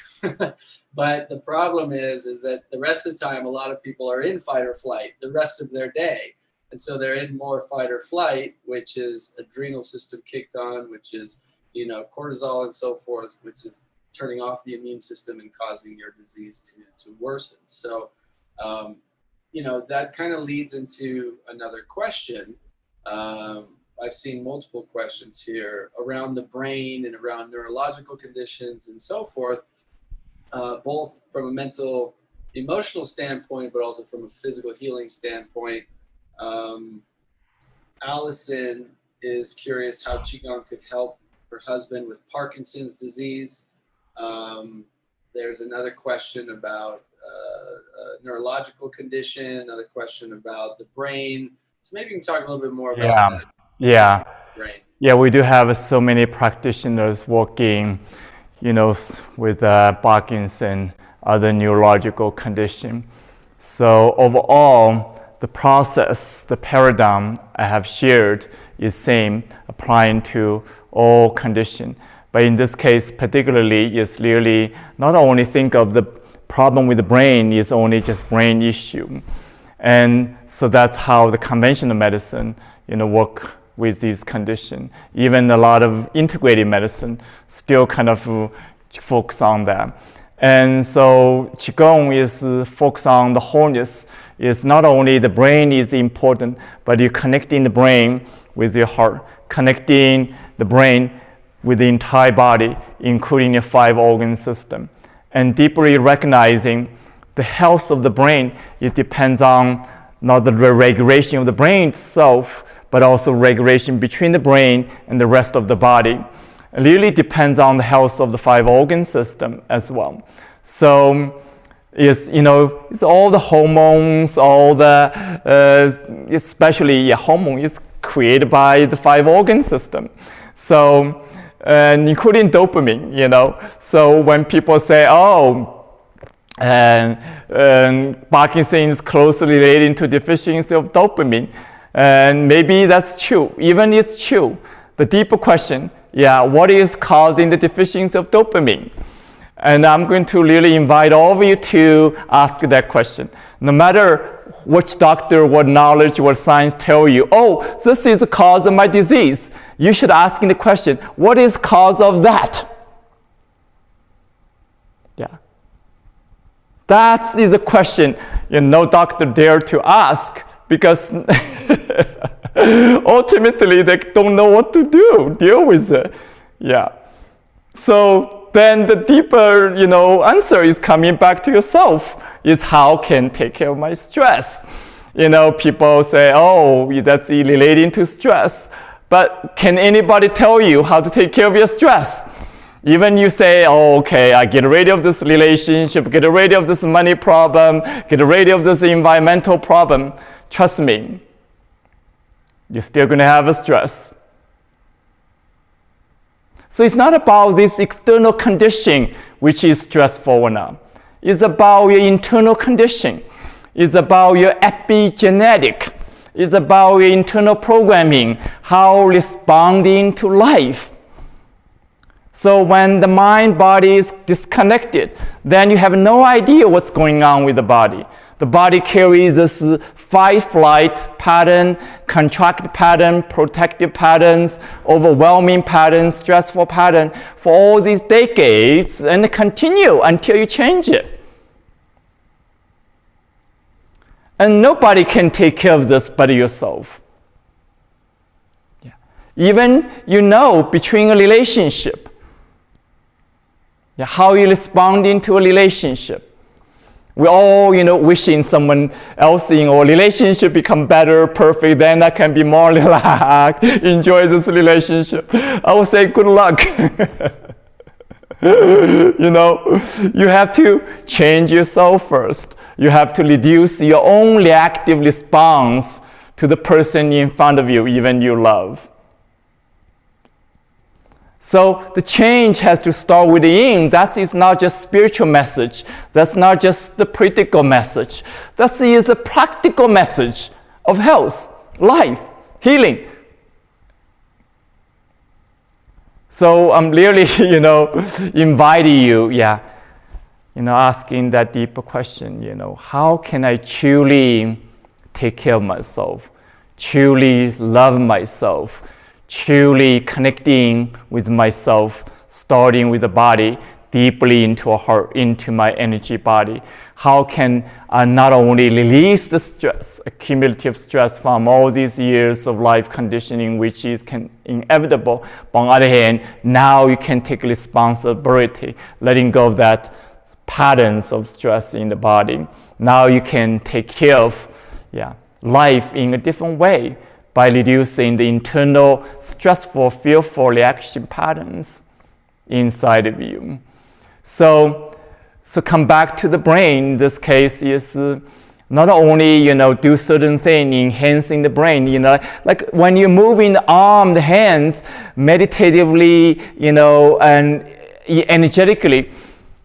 But the problem is that the rest of the time, a lot of people are in fight or flight the rest of their day. And so they're in more fight or flight, which is adrenal system kicked on, which is, you know, cortisol and so forth, which is turning off the immune system and causing your disease to worsen. So, you know, that kind of leads into another question. I've seen multiple questions here around the brain and around neurological conditions and so forth, both from a mental, emotional standpoint, but also from a physical healing standpoint. Allison is curious how Qigong could help her husband with Parkinson's disease. There's another question about a neurological condition, another question about the brain. So maybe you can talk a little bit more about that. Yeah. Brain. Yeah, we do have so many practitioners working, you know, with Parkinson's and other neurological condition. So overall, the process, the paradigm I have shared is same, applying to all condition. But in this case, particularly, is really not only think of the problem with the brain is only just brain issue. And so that's how the conventional medicine, you know, work with these conditions. Even a lot of integrated medicine still kind of focus on that. And so Qigong is focused on the wholeness. Is not only the brain is important, but you're connecting the brain with your heart, connecting the brain with the entire body, including your 5 organ system, and deeply recognizing the health of the brain. It depends on not the regulation of the brain itself, but also regulation between the brain and the rest of the body. It really depends on the health of the 5 organ system as well. So it's, you know, it's all the hormones, all the, especially hormone is created by the 5 organ system. So, including dopamine, you know. So when people say, oh, and Parkinson's is closely related to deficiency of dopamine, and maybe that's true. Even it's true, the deeper question, what is causing the deficiency of dopamine? And I'm going to really invite all of you to ask that question. No matter which doctor, what knowledge, what science tell you, oh, this is the cause of my disease, you should ask the question, what is cause of that? That is a question no doctor dare to ask, because ultimately they don't know what to deal with it. So then the deeper, answer is coming back to yourself, is how can take care of my stress? People say, oh, that's relating to stress. But can anybody tell you how to take care of your stress? Even you say, oh, okay, I get rid of this relationship, get rid of this money problem, get rid of this environmental problem. Trust me, you're still going to have a stress. So it's not about this external condition which is stressful or not. It's about your internal condition. It's about your epigenetic. It's about your internal programming, how responding to life. So when the mind-body is disconnected, then you have no idea what's going on with the body. The body carries this fight-flight pattern, contract pattern, protective patterns, overwhelming pattern, stressful pattern for all these decades, and continue until you change it. And nobody can take care of this but yourself. Even, between a relationship, how you respond into a relationship. We all, wishing someone else in our relationship become better, perfect, then I can be more relaxed, enjoy this relationship. I would say good luck. You have to change yourself first. You have to reduce your own reactive response to the person in front of you, even you love. So the change has to start within. That is not just spiritual message. That's not just the practical message. That is the practical message of health, life, healing. So I'm really, inviting you, asking that deeper question, how can I truly take care of myself, truly love myself, truly connecting with myself, starting with the body, deeply into a heart, into my energy body. How can I not only release the stress, accumulative stress from all these years of life conditioning, which is inevitable, but on the other hand, now you can take responsibility, letting go of that patterns of stress in the body. Now you can take care of life in a different way by reducing the internal stressful, fearful reaction patterns inside of you. So come back to the brain. In this case is not only, do certain things enhancing the brain, like when you're moving the arm, the hands, meditatively, and energetically,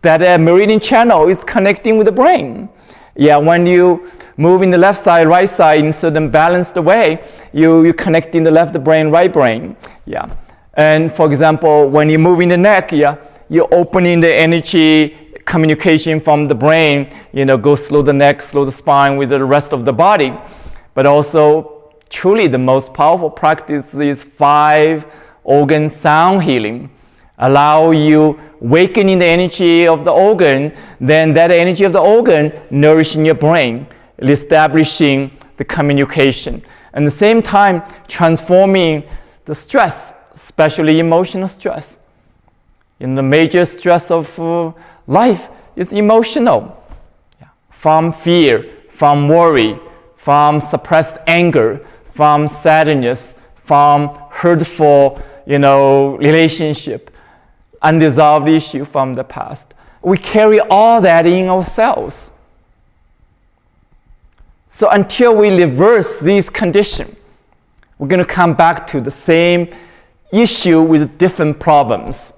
that meridian channel is connecting with the brain. When you move in the left side, right side in certain balanced way, you connect in the left brain, right brain. And for example, when you move in the neck, you're opening the energy communication from the brain, go slow the neck, slow the spine with the rest of the body. But also, truly the most powerful practice is 5 organ sound healing. Allow you awakening the energy of the organ, then that energy of the organ nourishing your brain, establishing the communication. And at the same time, transforming the stress, especially emotional stress. And the major stress of life is emotional. From fear, from worry, from suppressed anger, from sadness, from hurtful, relationship, unresolved issue from the past. We carry all that in ourselves. So until we reverse these conditions, we're going to come back to the same issue with different problems.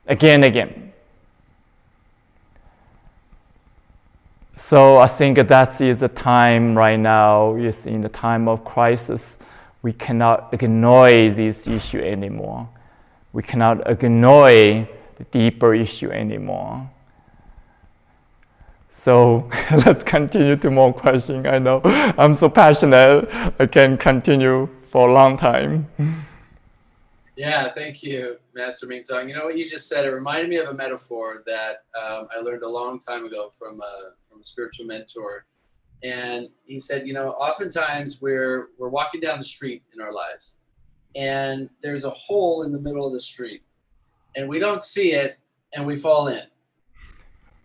Again. So I think that is the time right now, is in the time of crisis. We cannot ignore this issue anymore. We cannot ignore the deeper issue anymore. So let's continue to more questions. I know I'm so passionate. I can continue for a long time. Yeah, thank you, Master Mingtong. You know what you just said? It reminded me of a metaphor that I learned a long time ago from a spiritual mentor. And he said, oftentimes we're walking down the street in our lives, and there's a hole in the middle of the street, and we don't see it, and we fall in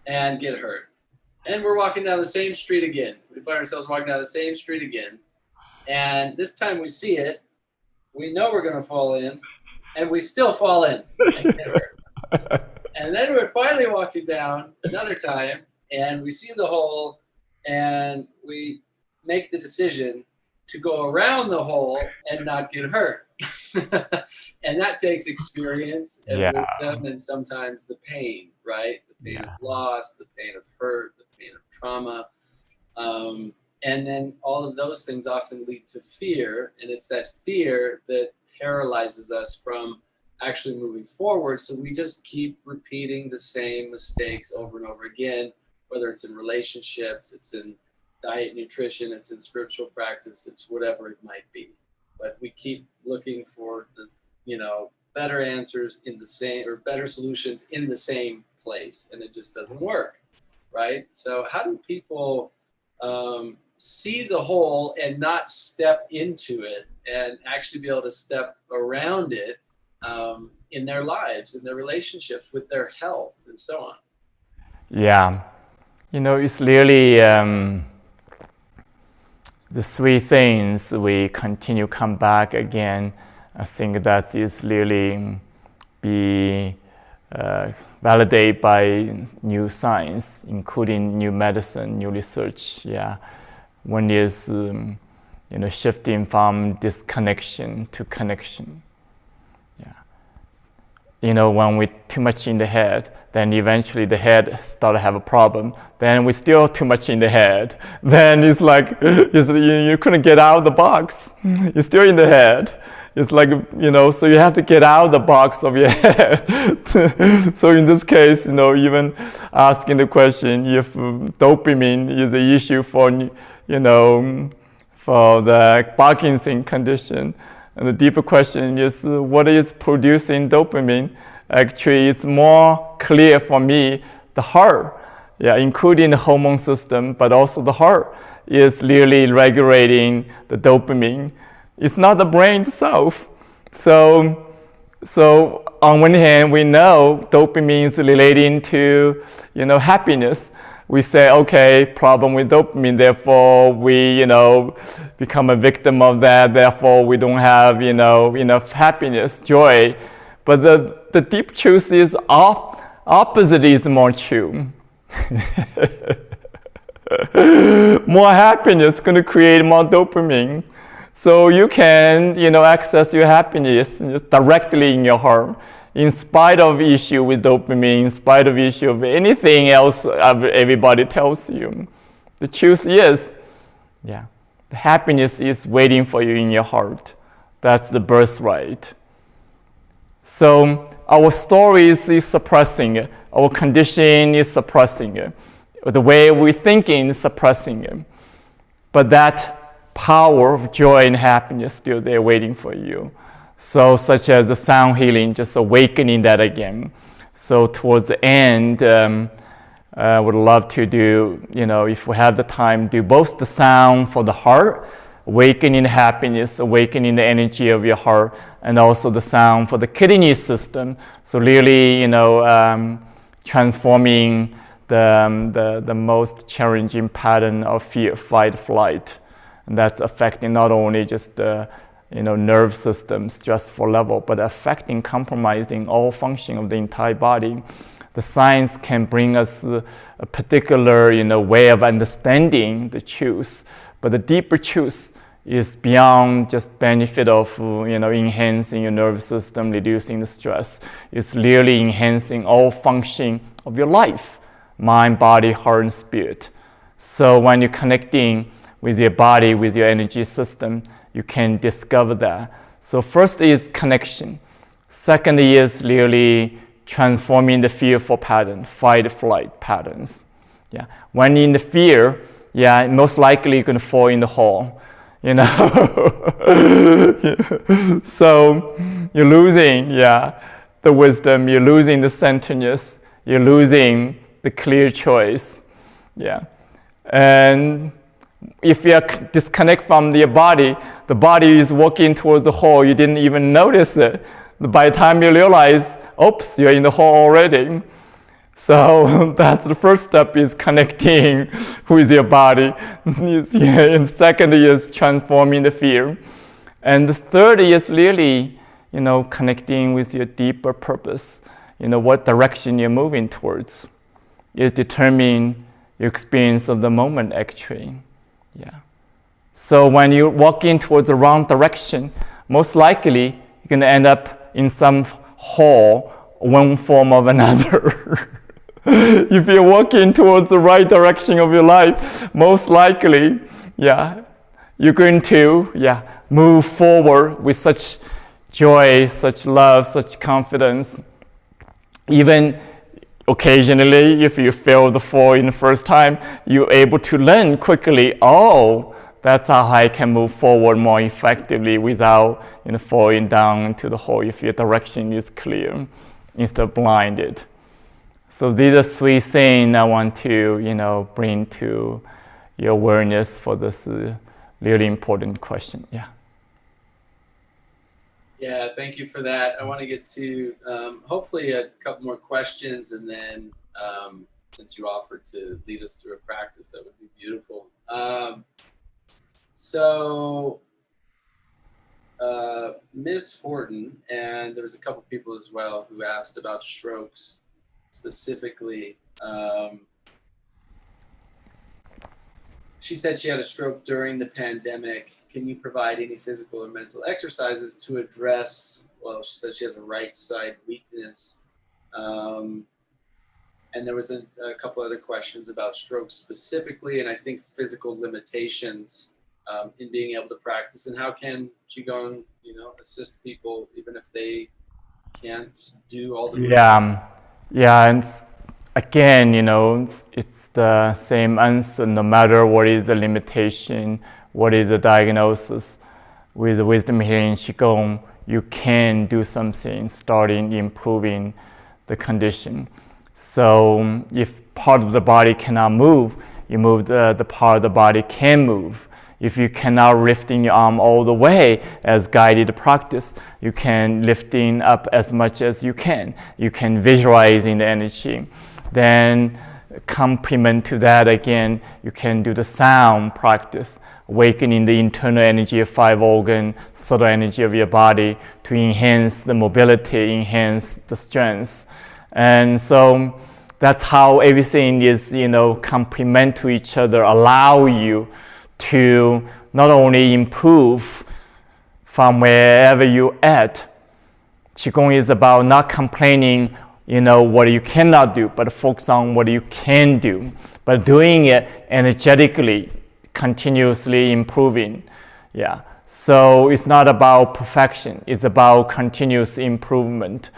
and get hurt. And we're walking down the same street again. We find ourselves walking down the same street again, and this time we see it, we know we're going to fall in, and we still fall in and get hurt. And then we're finally walking down another time, and we see the hole, and we make the decision to go around the hole and not get hurt. And that takes experience and wisdom, and sometimes the pain, right? The pain of loss, the pain of hurt, the pain of trauma. And then all of those things often lead to fear, and it's that fear that paralyzes us from actually moving forward. So we just keep repeating the same mistakes over and over again, whether it's in relationships, it's in diet, nutrition, it's in spiritual practice, it's whatever it might be. But we keep looking for the, better answers in the same, or better solutions in the same place, and it just doesn't work, right? So how do people see the whole and not step into it, and actually be able to step around it in their lives, in their relationships, with their health, and so on. Yeah. It's really the three things we continue come back again. I think that is really be validated by new science, including new medicine, new research. Yeah, one is shifting from disconnection to connection. Yeah, when we're too much in the head, then eventually the head start to have a problem. Then we're still too much in the head. Then it's like you couldn't get out of the box. You're still in the head. It's like, so you have to get out of the box of your head. So in this case, even asking the question if dopamine is an issue for, for the Parkinson condition. And the deeper question is, what is producing dopamine? Actually, it's more clear for me, the heart, including the hormone system, but also the heart is really regulating the dopamine. It's not the brain itself. So on one hand, we know dopamine is relating to, happiness. We say, okay, problem with dopamine, therefore we, become a victim of that, therefore we don't have, enough happiness, joy. But the deep truth is opposite is more true. More happiness is going to create more dopamine. So you can, access your happiness directly in your heart, in spite of issue with dopamine, in spite of issue of anything else everybody tells you. The truth is, the happiness is waiting for you in your heart. That's the birthright. So our stories is suppressing it. Our condition is suppressing it. The way we're thinking is suppressing it. But that power of joy and happiness still there waiting for you. So such as the sound healing, just awakening that again. So towards the end, I would love to do, if we have the time, do both the sound for the heart, awakening happiness, awakening the energy of your heart, and also the sound for the kidney system. So really, transforming the most challenging pattern of fear, fight, flight. And that's affecting not only just the nerve system, stressful level, but affecting, compromising all function of the entire body. The science can bring us a particular way of understanding the truth, but the deeper truth is beyond just benefit of enhancing your nervous system, reducing the stress. It's really enhancing all function of your life, mind, body, heart, and spirit. So when you're connecting with your body, with your energy system, you can discover that. So first is connection. Second is really transforming the fearful pattern, fight, flight patterns. When in the fear, most likely you're going to fall in the hole. So you're losing, the wisdom, you're losing the centeredness, you're losing the clear choice. And if you disconnect from your body, the body is walking towards the hole, you didn't even notice it. By the time you realize, oops, you're in the hole already. So that's the first step, is connecting with your body. And second is transforming the fear. And the third is really, connecting with your deeper purpose. What direction you're moving towards is determining your experience of the moment, actually. So when you're walking towards the wrong direction, most likely you're going to end up in some hole, one form or another. If you're walking towards the right direction of your life, most likely, you're going to, move forward with such joy, such love, such confidence. Even occasionally, if you fail the fall in the first time, you're able to learn quickly, that's how I can move forward more effectively without falling down into the hole if your direction is clear instead of blinded. So these are three things I want to bring to your awareness for this really important question. Yeah. Yeah, thank you for that. I want to get to hopefully a couple more questions, and then since you offered to lead us through a practice, that would be beautiful. So Ms. Horton, and there was a couple people as well who asked about strokes specifically. She said she had a stroke during the pandemic. Can you provide any physical or mental exercises to address, well, she says she has a right side weakness. And there was a couple other questions about strokes specifically, and I think physical limitations in being able to practice, and how can Qigong, assist people even if they can't do all the Yeah, and again, it's the same answer no matter what is the limitation, what is the diagnosis. With wisdom healing Qigong, you can do something starting improving the condition. So if part of the body cannot move, you move the part of the body can move. If you cannot lifting your arm all the way as guided practice, you can lifting up as much as you can. You can visualizing the energy. Then complement to that again, you can do the sound practice, awakening the internal energy of 5 organ, subtle energy of your body to enhance the mobility, enhance the strength. And so that's how everything is, complement to each other, allow you to not only improve from wherever you're at. Qigong is about not complaining, what you cannot do, but focus on what you can do, but doing it energetically, continuously improving. Yeah. So it's not about perfection, it's about continuous improvement.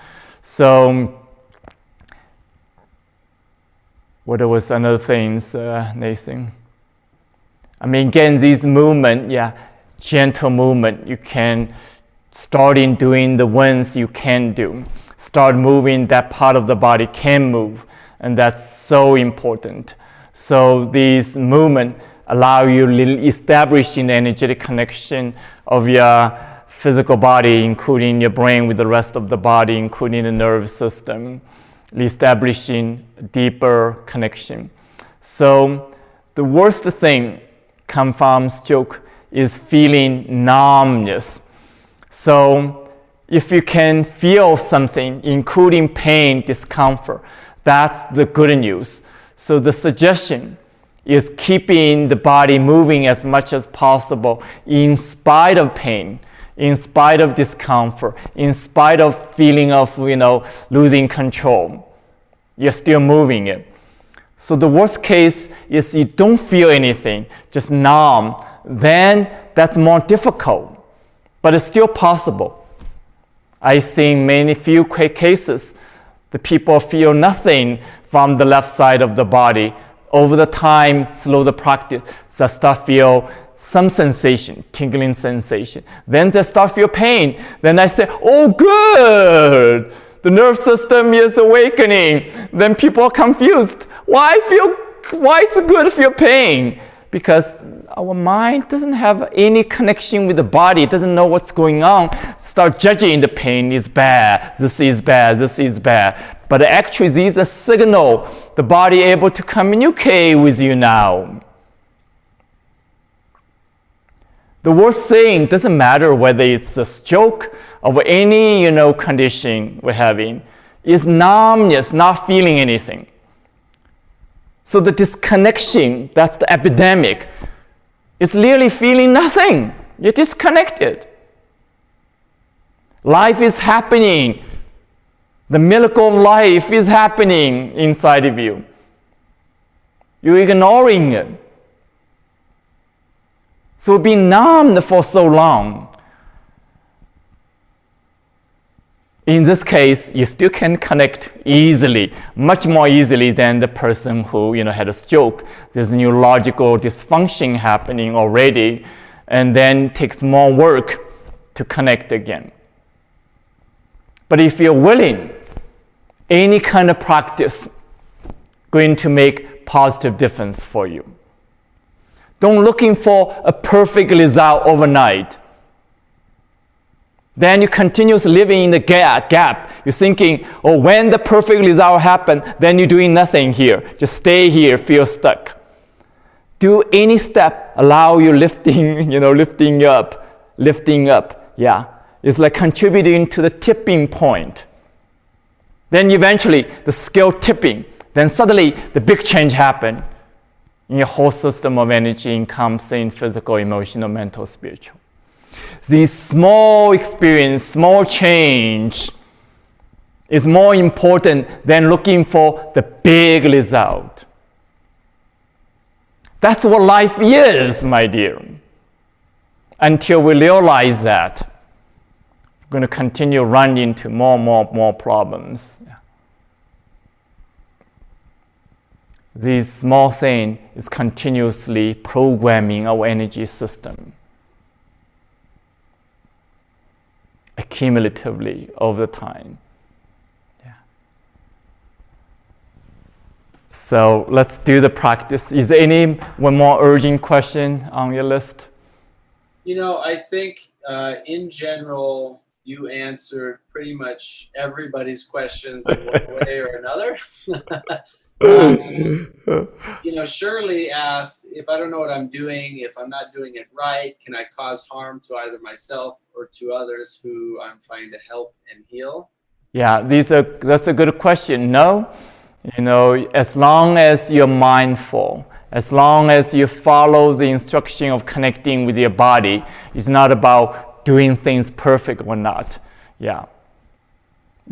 So what was another things, Nathan? Again, this movement, gentle movement, you can start in doing the ones you can do. Start moving that part of the body can move, and that's so important. So these movement allow you establishing the energetic connection of your physical body, including your brain with the rest of the body, including the nervous system, establishing deeper connection. So the worst thing come from stroke is feeling numbness. So if you can feel something, including pain, discomfort, that's the good news. So the suggestion is keeping the body moving as much as possible in spite of pain, in spite of discomfort, in spite of feeling of, losing control. You're still moving it. So the worst case is you don't feel anything, just numb. Then that's more difficult, but it's still possible. I've seen few cases, the people feel nothing from the left side of the body. Over the time, slow the practice, they start feel some sensation, tingling sensation. Then they start feel pain. Then I say, oh good, the nerve system is awakening. Then people are confused. Why it's good to feel pain? Because our mind doesn't have any connection with the body, it doesn't know what's going on. Start judging the pain is bad, this is bad, this is bad. But actually, this is a signal the body able to communicate with you now. The worst thing doesn't matter whether it's a stroke or any condition we're having, is numbness, not feeling anything. So the disconnection, that's the epidemic. It's really feeling nothing. You're disconnected. Life is happening. The miracle of life is happening inside of you. You're ignoring it. So being numbed for so long. In this case, you still can connect easily, much more easily than the person who had a stroke. There's neurological dysfunction happening already, and then takes more work to connect again. But if you're willing, any kind of practice going to make positive difference for you. Don't looking for a perfect result overnight. Then you continuously living in the gap. You're thinking, oh, when the perfect result happen, then you're doing nothing here. Just stay here, feel stuck. Do any step, allow you lifting, lifting up. Yeah, it's like contributing to the tipping point. Then eventually the scale tipping. Then suddenly the big change happen in your whole system of energy, encompassing physical, emotional, mental, spiritual. These small experience, small change is more important than looking for the big result. That's what life is, my dear. Until we realize that, we're going to continue running into more problems. This small thing is continuously programming our energy system accumulatively over time. Yeah. So let's do the practice. Is there any one more urgent question on your list? I think in general, you answered pretty much everybody's questions in one way or another. Shirley asked, if I don't know what I'm doing, if I'm not doing it right, can I cause harm to either myself or to others who I'm trying to help and heal? Yeah, that's a good question. No, as long as you're mindful, as long as you follow the instruction of connecting with your body, it's not about doing things perfect or not. Yeah,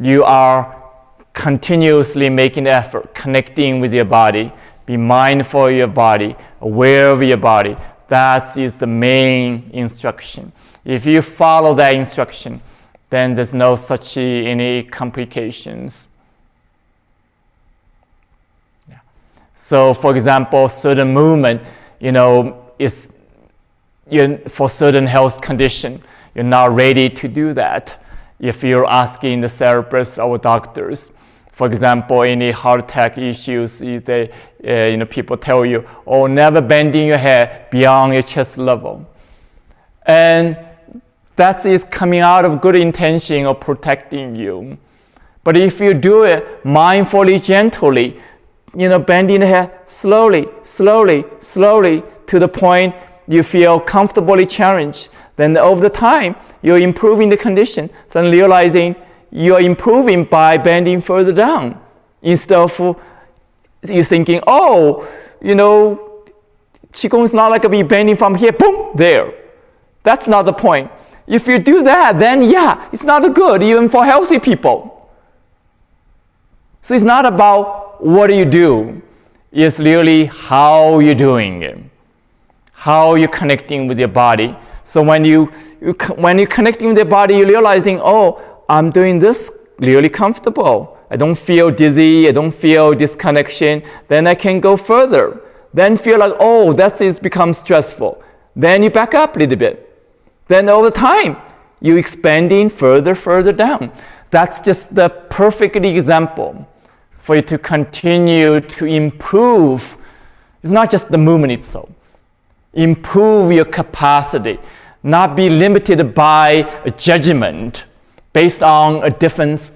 you are continuously making the effort, connecting with your body, be mindful of your body, aware of your body. That is the main instruction. If you follow that instruction, then there's no such any complications. Yeah. So, for example, certain movement, is for certain health condition, you're not ready to do that. If you're asking the therapists or doctors, for example, any heart attack issues, people tell you, oh, never bending your head beyond your chest level. And that is coming out of good intention of protecting you. But if you do it mindfully, gently, bending the head slowly, to the point you feel comfortably challenged, then over the time, you're improving the condition, then realizing you're improving by bending further down. Instead of you thinking, Qigong is not like me bending from here, boom, there. That's not the point. If you do that, then it's not good, even for healthy people. So it's not about what you do. It's really how you're doing it, how you're connecting with your body. So when you're connecting with your body, you're realizing, I'm doing this really comfortable. I don't feel dizzy. I don't feel disconnection. Then I can go further. Then feel like, that is become stressful. Then you back up a little bit. Then over time, you're expanding further down. That's just the perfect example for you to continue to improve. It's not just the movement itself. Improve your capacity, not be limited by a judgment based on a different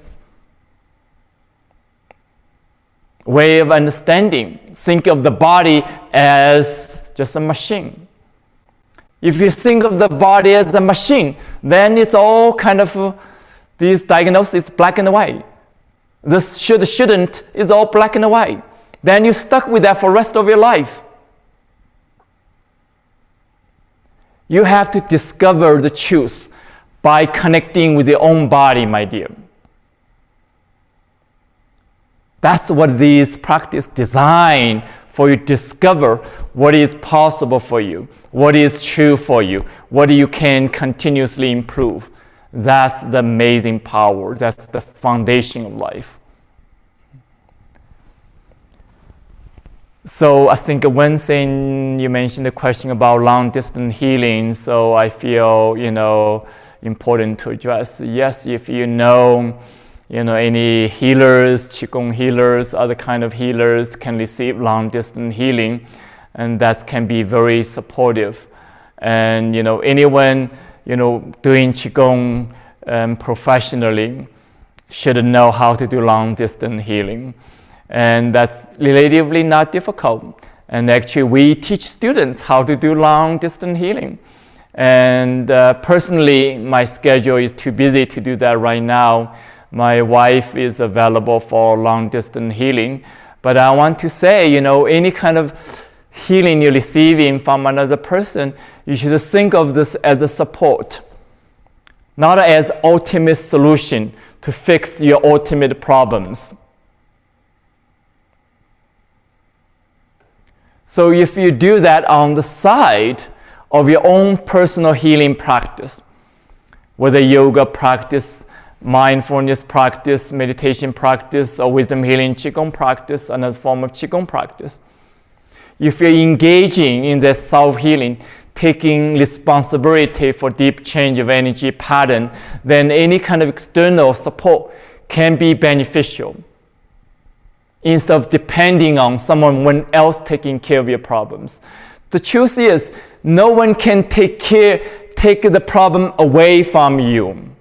way of understanding. Think of the body as just a machine. If you think of the body as a machine, then it's all kind of these diagnoses black and white. This shouldn't is all black and white. Then you're stuck with that for the rest of your life. You have to discover the truth by connecting with your own body, my dear. That's what these practice designed for you to discover what is possible for you, what is true for you, what you can continuously improve. That's the amazing power. That's the foundation of life. So I think one thing you mentioned, the question about long-distance healing, so I feel, important to address. Yes, if any healers, Qigong healers, other kind of healers can receive long-distance healing. and that can be very supportive. And anyone doing Qigong professionally should know how to do long distance healing, and that's relatively not difficult. And actually, we teach students how to do long distance healing. And personally, my schedule is too busy to do that right now. My wife is available for long distance healing. But I want to say, any kind of healing you're receiving from another person, you should think of this as a support, not as ultimate solution to fix your ultimate problems. So if you do that on the side of your own personal healing practice, whether yoga practice, mindfulness practice, meditation practice, or wisdom healing Qigong practice, another form of Qigong practice, if you're engaging in that self-healing, taking responsibility for deep change of energy pattern, then any kind of external support can be beneficial, instead of depending on someone else taking care of your problems. The truth is, no one can take the problem away from you.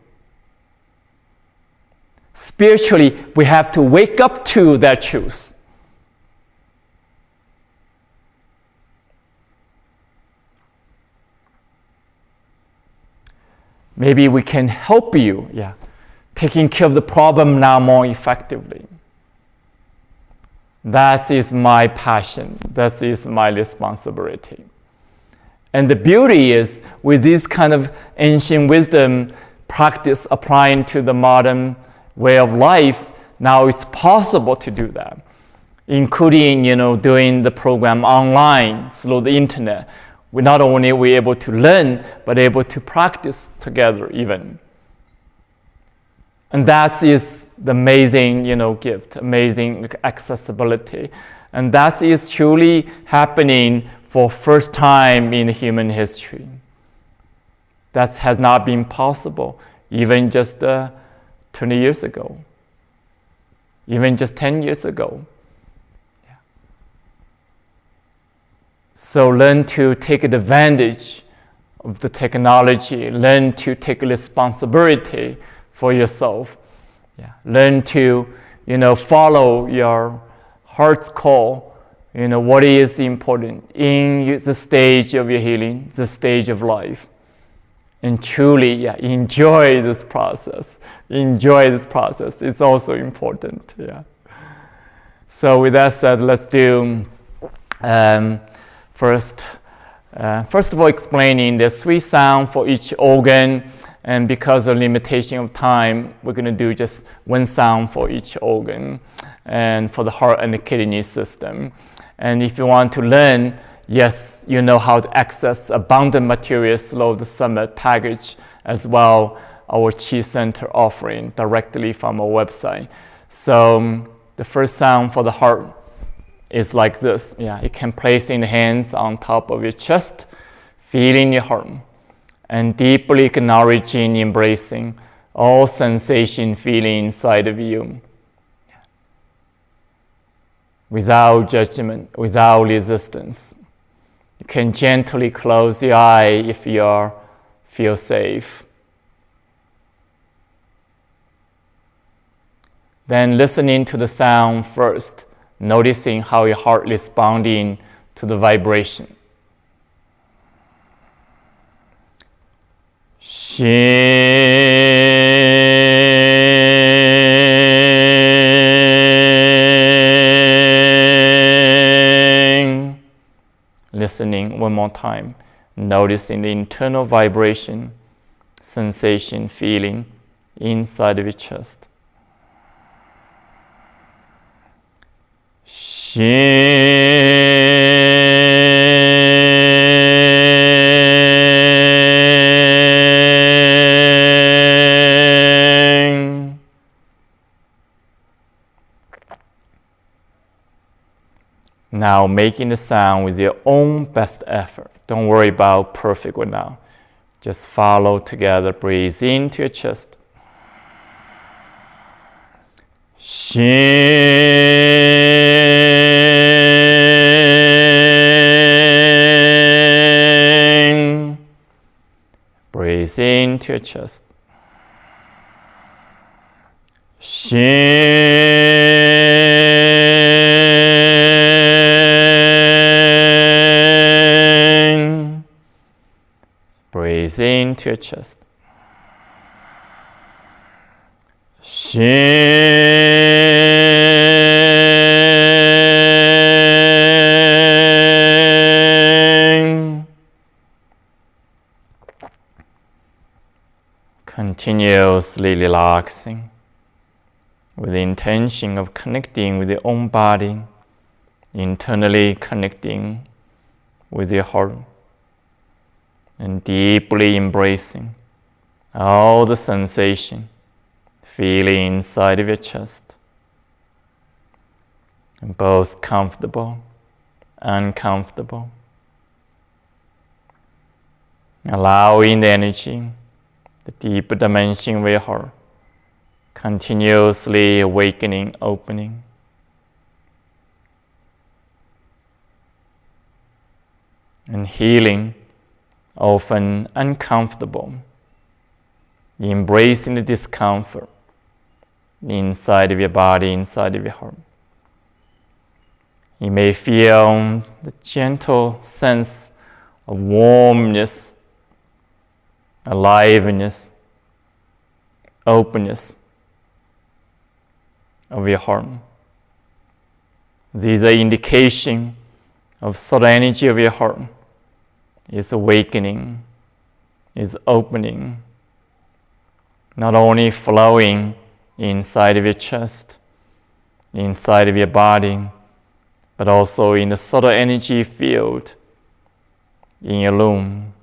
Spiritually, we have to wake up to that truth. Maybe we can help you, taking care of the problem now more effectively. That is my passion. That is my responsibility. And the beauty is, with this kind of ancient wisdom practice applying to the modern way of life, now it's possible to do that, including doing the program online through the internet. We not only were able to learn, but able to practice together even. And that is the amazing, gift, amazing accessibility. And that is truly happening for first time in human history. That has not been possible even just 20 years ago, even just 10 years ago. So learn to take advantage of the technology, learn to take responsibility for yourself. Learn to, follow your heart's call, what is important in the stage of your healing, the stage of life. And truly, enjoy this process. Enjoy this process. It's also important, So with that said, let's do first of all explaining the 3 sounds for each organ. And because of limitation of time, we're going to do just 1 sound for each organ, and for the heart and the kidney system. And if you want to learn, yes, you know how to access abundant materials through the Summit package, as well our Chi Center offering directly from our website. So the first sound for the heart is like this. You can place in the hands on top of your chest, feeling your heart, and deeply acknowledging, embracing all sensation feeling inside of you. Without judgment, without resistance. You can gently close your eye if you feel safe. Then listening to the sound first, noticing how your heart is responding to the vibration. Shin. Listening one more time, noticing the internal vibration, sensation, feeling inside of your chest. Shin. Now making the sound with your own best effort. Don't worry about perfect one now. Just follow together. Breathe into your chest. Shin. into your chest. Shin. Breathe into your chest. Shin. Continuously relaxing with the intention of connecting with your own body, internally connecting with your heart, and deeply embracing all the sensation, feeling inside of your chest, and both comfortable, uncomfortable. Allowing the energy, the deeper dimension of your heart, continuously awakening, opening. And healing, often uncomfortable, embracing the discomfort inside of your body, inside of your heart. You may feel the gentle sense of warmness, aliveness, openness of your heart. These are indication of subtle energy of your heart is awakening, is opening, not only flowing inside of your chest, inside of your body, but also in the subtle energy field in your room,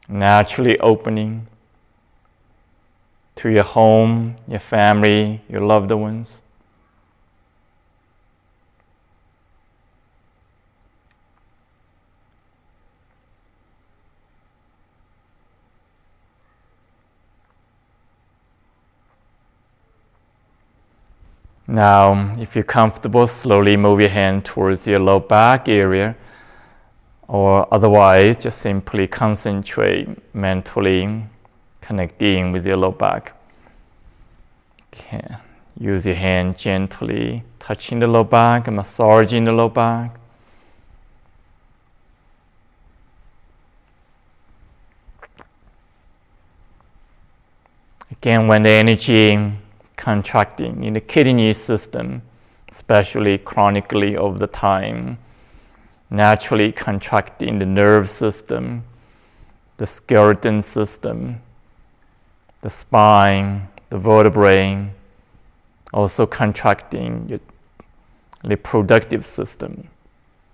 naturally opening to your home, your family, your loved ones. Now, if you're comfortable, slowly move your hand towards your low back area, or otherwise, just simply concentrate mentally, connecting with your low back. Okay. Use your hand gently, touching the low back and massaging the low back. Again, when the energy contracting in the kidney system, especially chronically over the time, naturally contracting the nerve system, the skeleton system, the spine, the vertebrae, also contracting your reproductive system,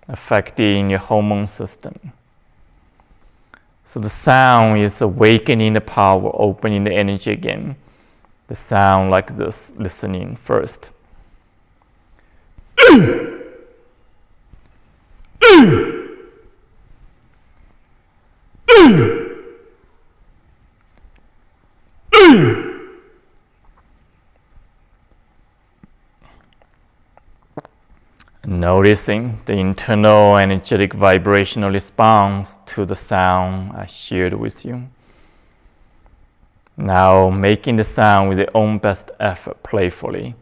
affecting your hormone system. So the sound is awakening the power, opening the energy again. The sound like this, listening first. Noticing the internal energetic vibrational response to the sound I shared with you. Now making the sound with your own best effort playfully.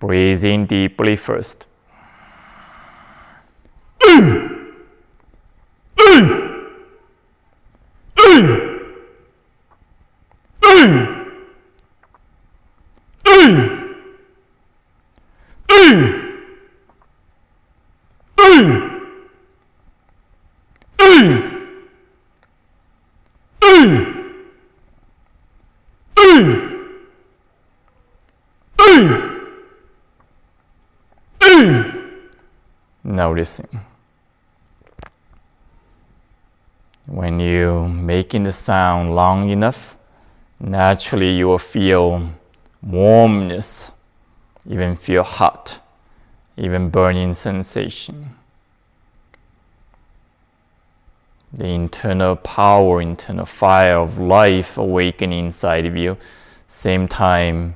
Breathe in deeply first. Noticing. When you're making the sound long enough, naturally you will feel warmness, even feel hot, even burning sensation. The internal power, internal fire of life awakening inside of you, same time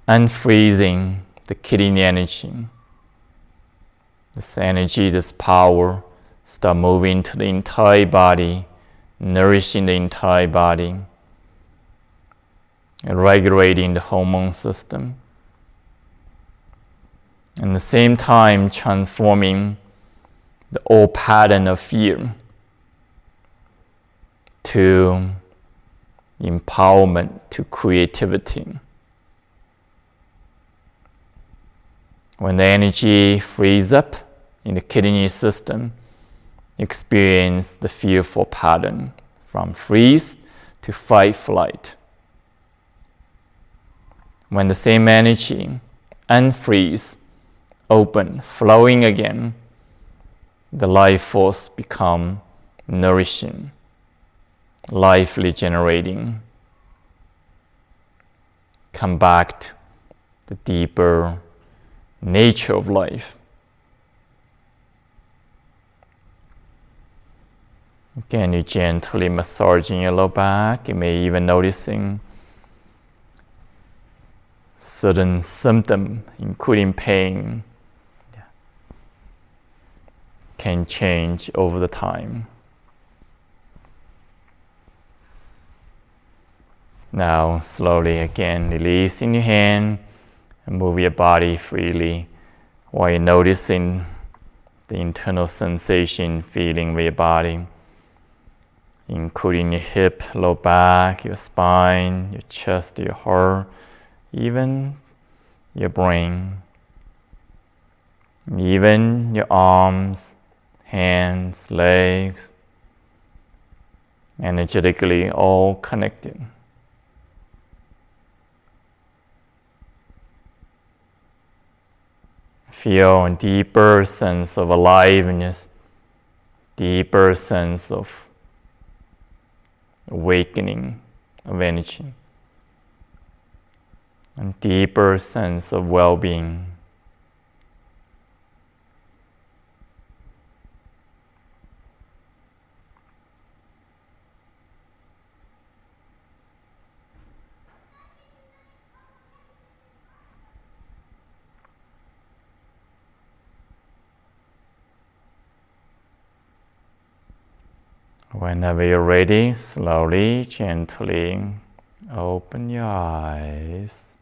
unfreezing the kidney energy. This energy, this power Start moving to the entire body, nourishing the entire body, and regulating the hormone system. At the same time, transforming the old pattern of fear to empowerment, to creativity. When the energy frees up in the kidney system, you experience the fearful pattern from freeze to fight, flight. When the same energy unfreeze, open, flowing again, the life force become nourishing, life regenerating. Come back to the deeper nature of life. Again, you gently massaging your low back. You may even noticing certain symptoms, including pain, can change over the time. Now, slowly again, releasing your hand and move your body freely while you're noticing the internal sensation, feeling with your body, including your hip, low back, your spine, your chest, your heart, even your brain, even your arms, hands, legs, energetically all connected. Feel a deeper sense of aliveness, deeper sense of awakening of energy, and deeper sense of well-being. Whenever you're ready, slowly, gently open your eyes.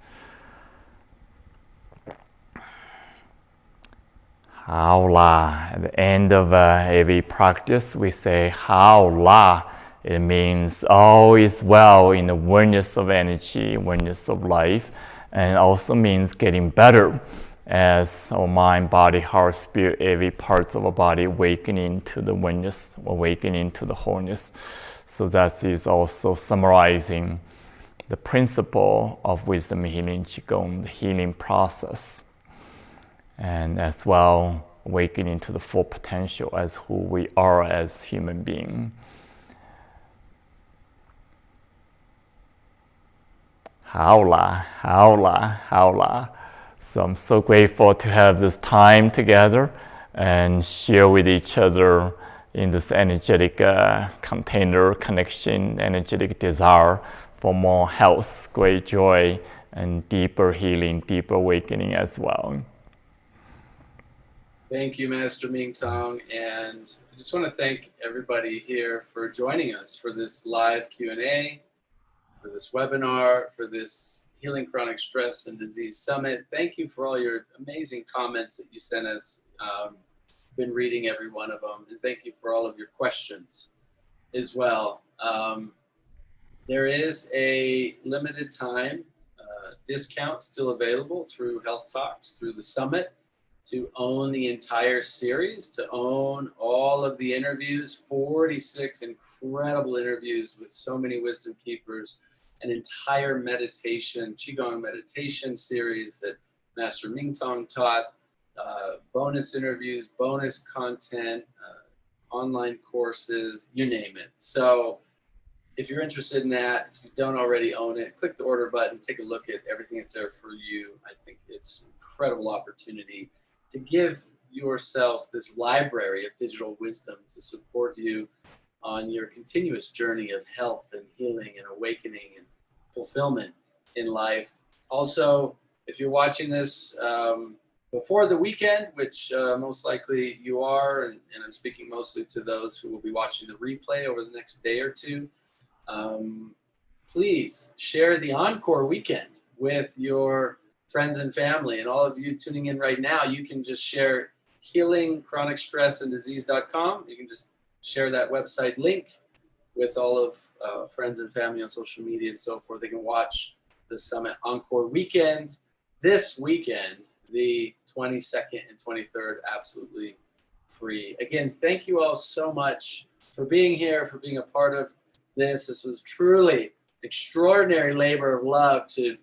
How La. At the end of every practice, we say How La. It means all is well in the oneness of energy, oneness of life, and also means getting better as our mind, body, heart, spirit, every parts of our body awakening to the oneness, awakening to the wholeness. So that is also summarizing the principle of wisdom healing Qigong, the healing process, and as well awakening to the full potential as who we are as human beings. How La, how La, how La. So I'm so grateful to have this time together and share with each other in this energetic container, connection, energetic desire for more health, great joy, and deeper healing, deeper awakening as well. Thank you, Master Mingtong, and I just want to thank everybody here for joining us for this live Q&A, for this webinar, for this Healing Chronic Stress and Disease Summit. Thank you for all your amazing comments that you sent us. Been reading every one of them, and thank you for all of your questions as well. There is a limited time discount still available through Health Talks, through the summit, to own the entire series, to own all of the interviews, 46 incredible interviews with so many wisdom keepers, an entire meditation, Qigong meditation series that Master Mingtong taught, bonus interviews, bonus content, online courses, you name it. So if you're interested in that, if you don't already own it, click the order button, take a look at everything that's there for you. I think it's an incredible opportunity to give yourselves this library of digital wisdom to support you on your continuous journey of health and healing and awakening and fulfillment in life. Also, if you're watching this before the weekend, which most likely you are, and I'm speaking mostly to those who will be watching the replay over the next day or two, please share the encore weekend with your friends and family. And all of you tuning in right now, you can just share healingchronicstressanddisease.com. You can just share that website link with all of friends and family on social media and so forth. They can watch the Summit Encore weekend this weekend, the 22nd and 23rd, absolutely free. Again, thank you all so much for being here, for being a part of this. This was truly extraordinary labor of love to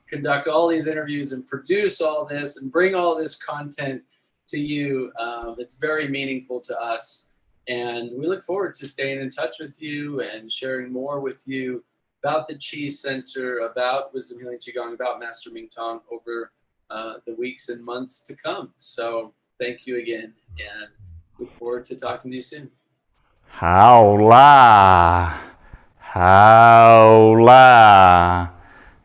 conduct all these interviews and produce all this and bring all this content to you. It's very meaningful to us. And we look forward to staying in touch with you and sharing more with you about the Chi Center, about Wisdom Healing Qigong, about Master Mingtong over the weeks and months to come. So thank you again, and look forward to talking to you soon. 好啦，好啦，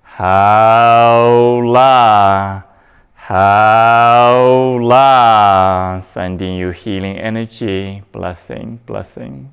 好啦，好啦，sending you healing energy, blessing, blessing.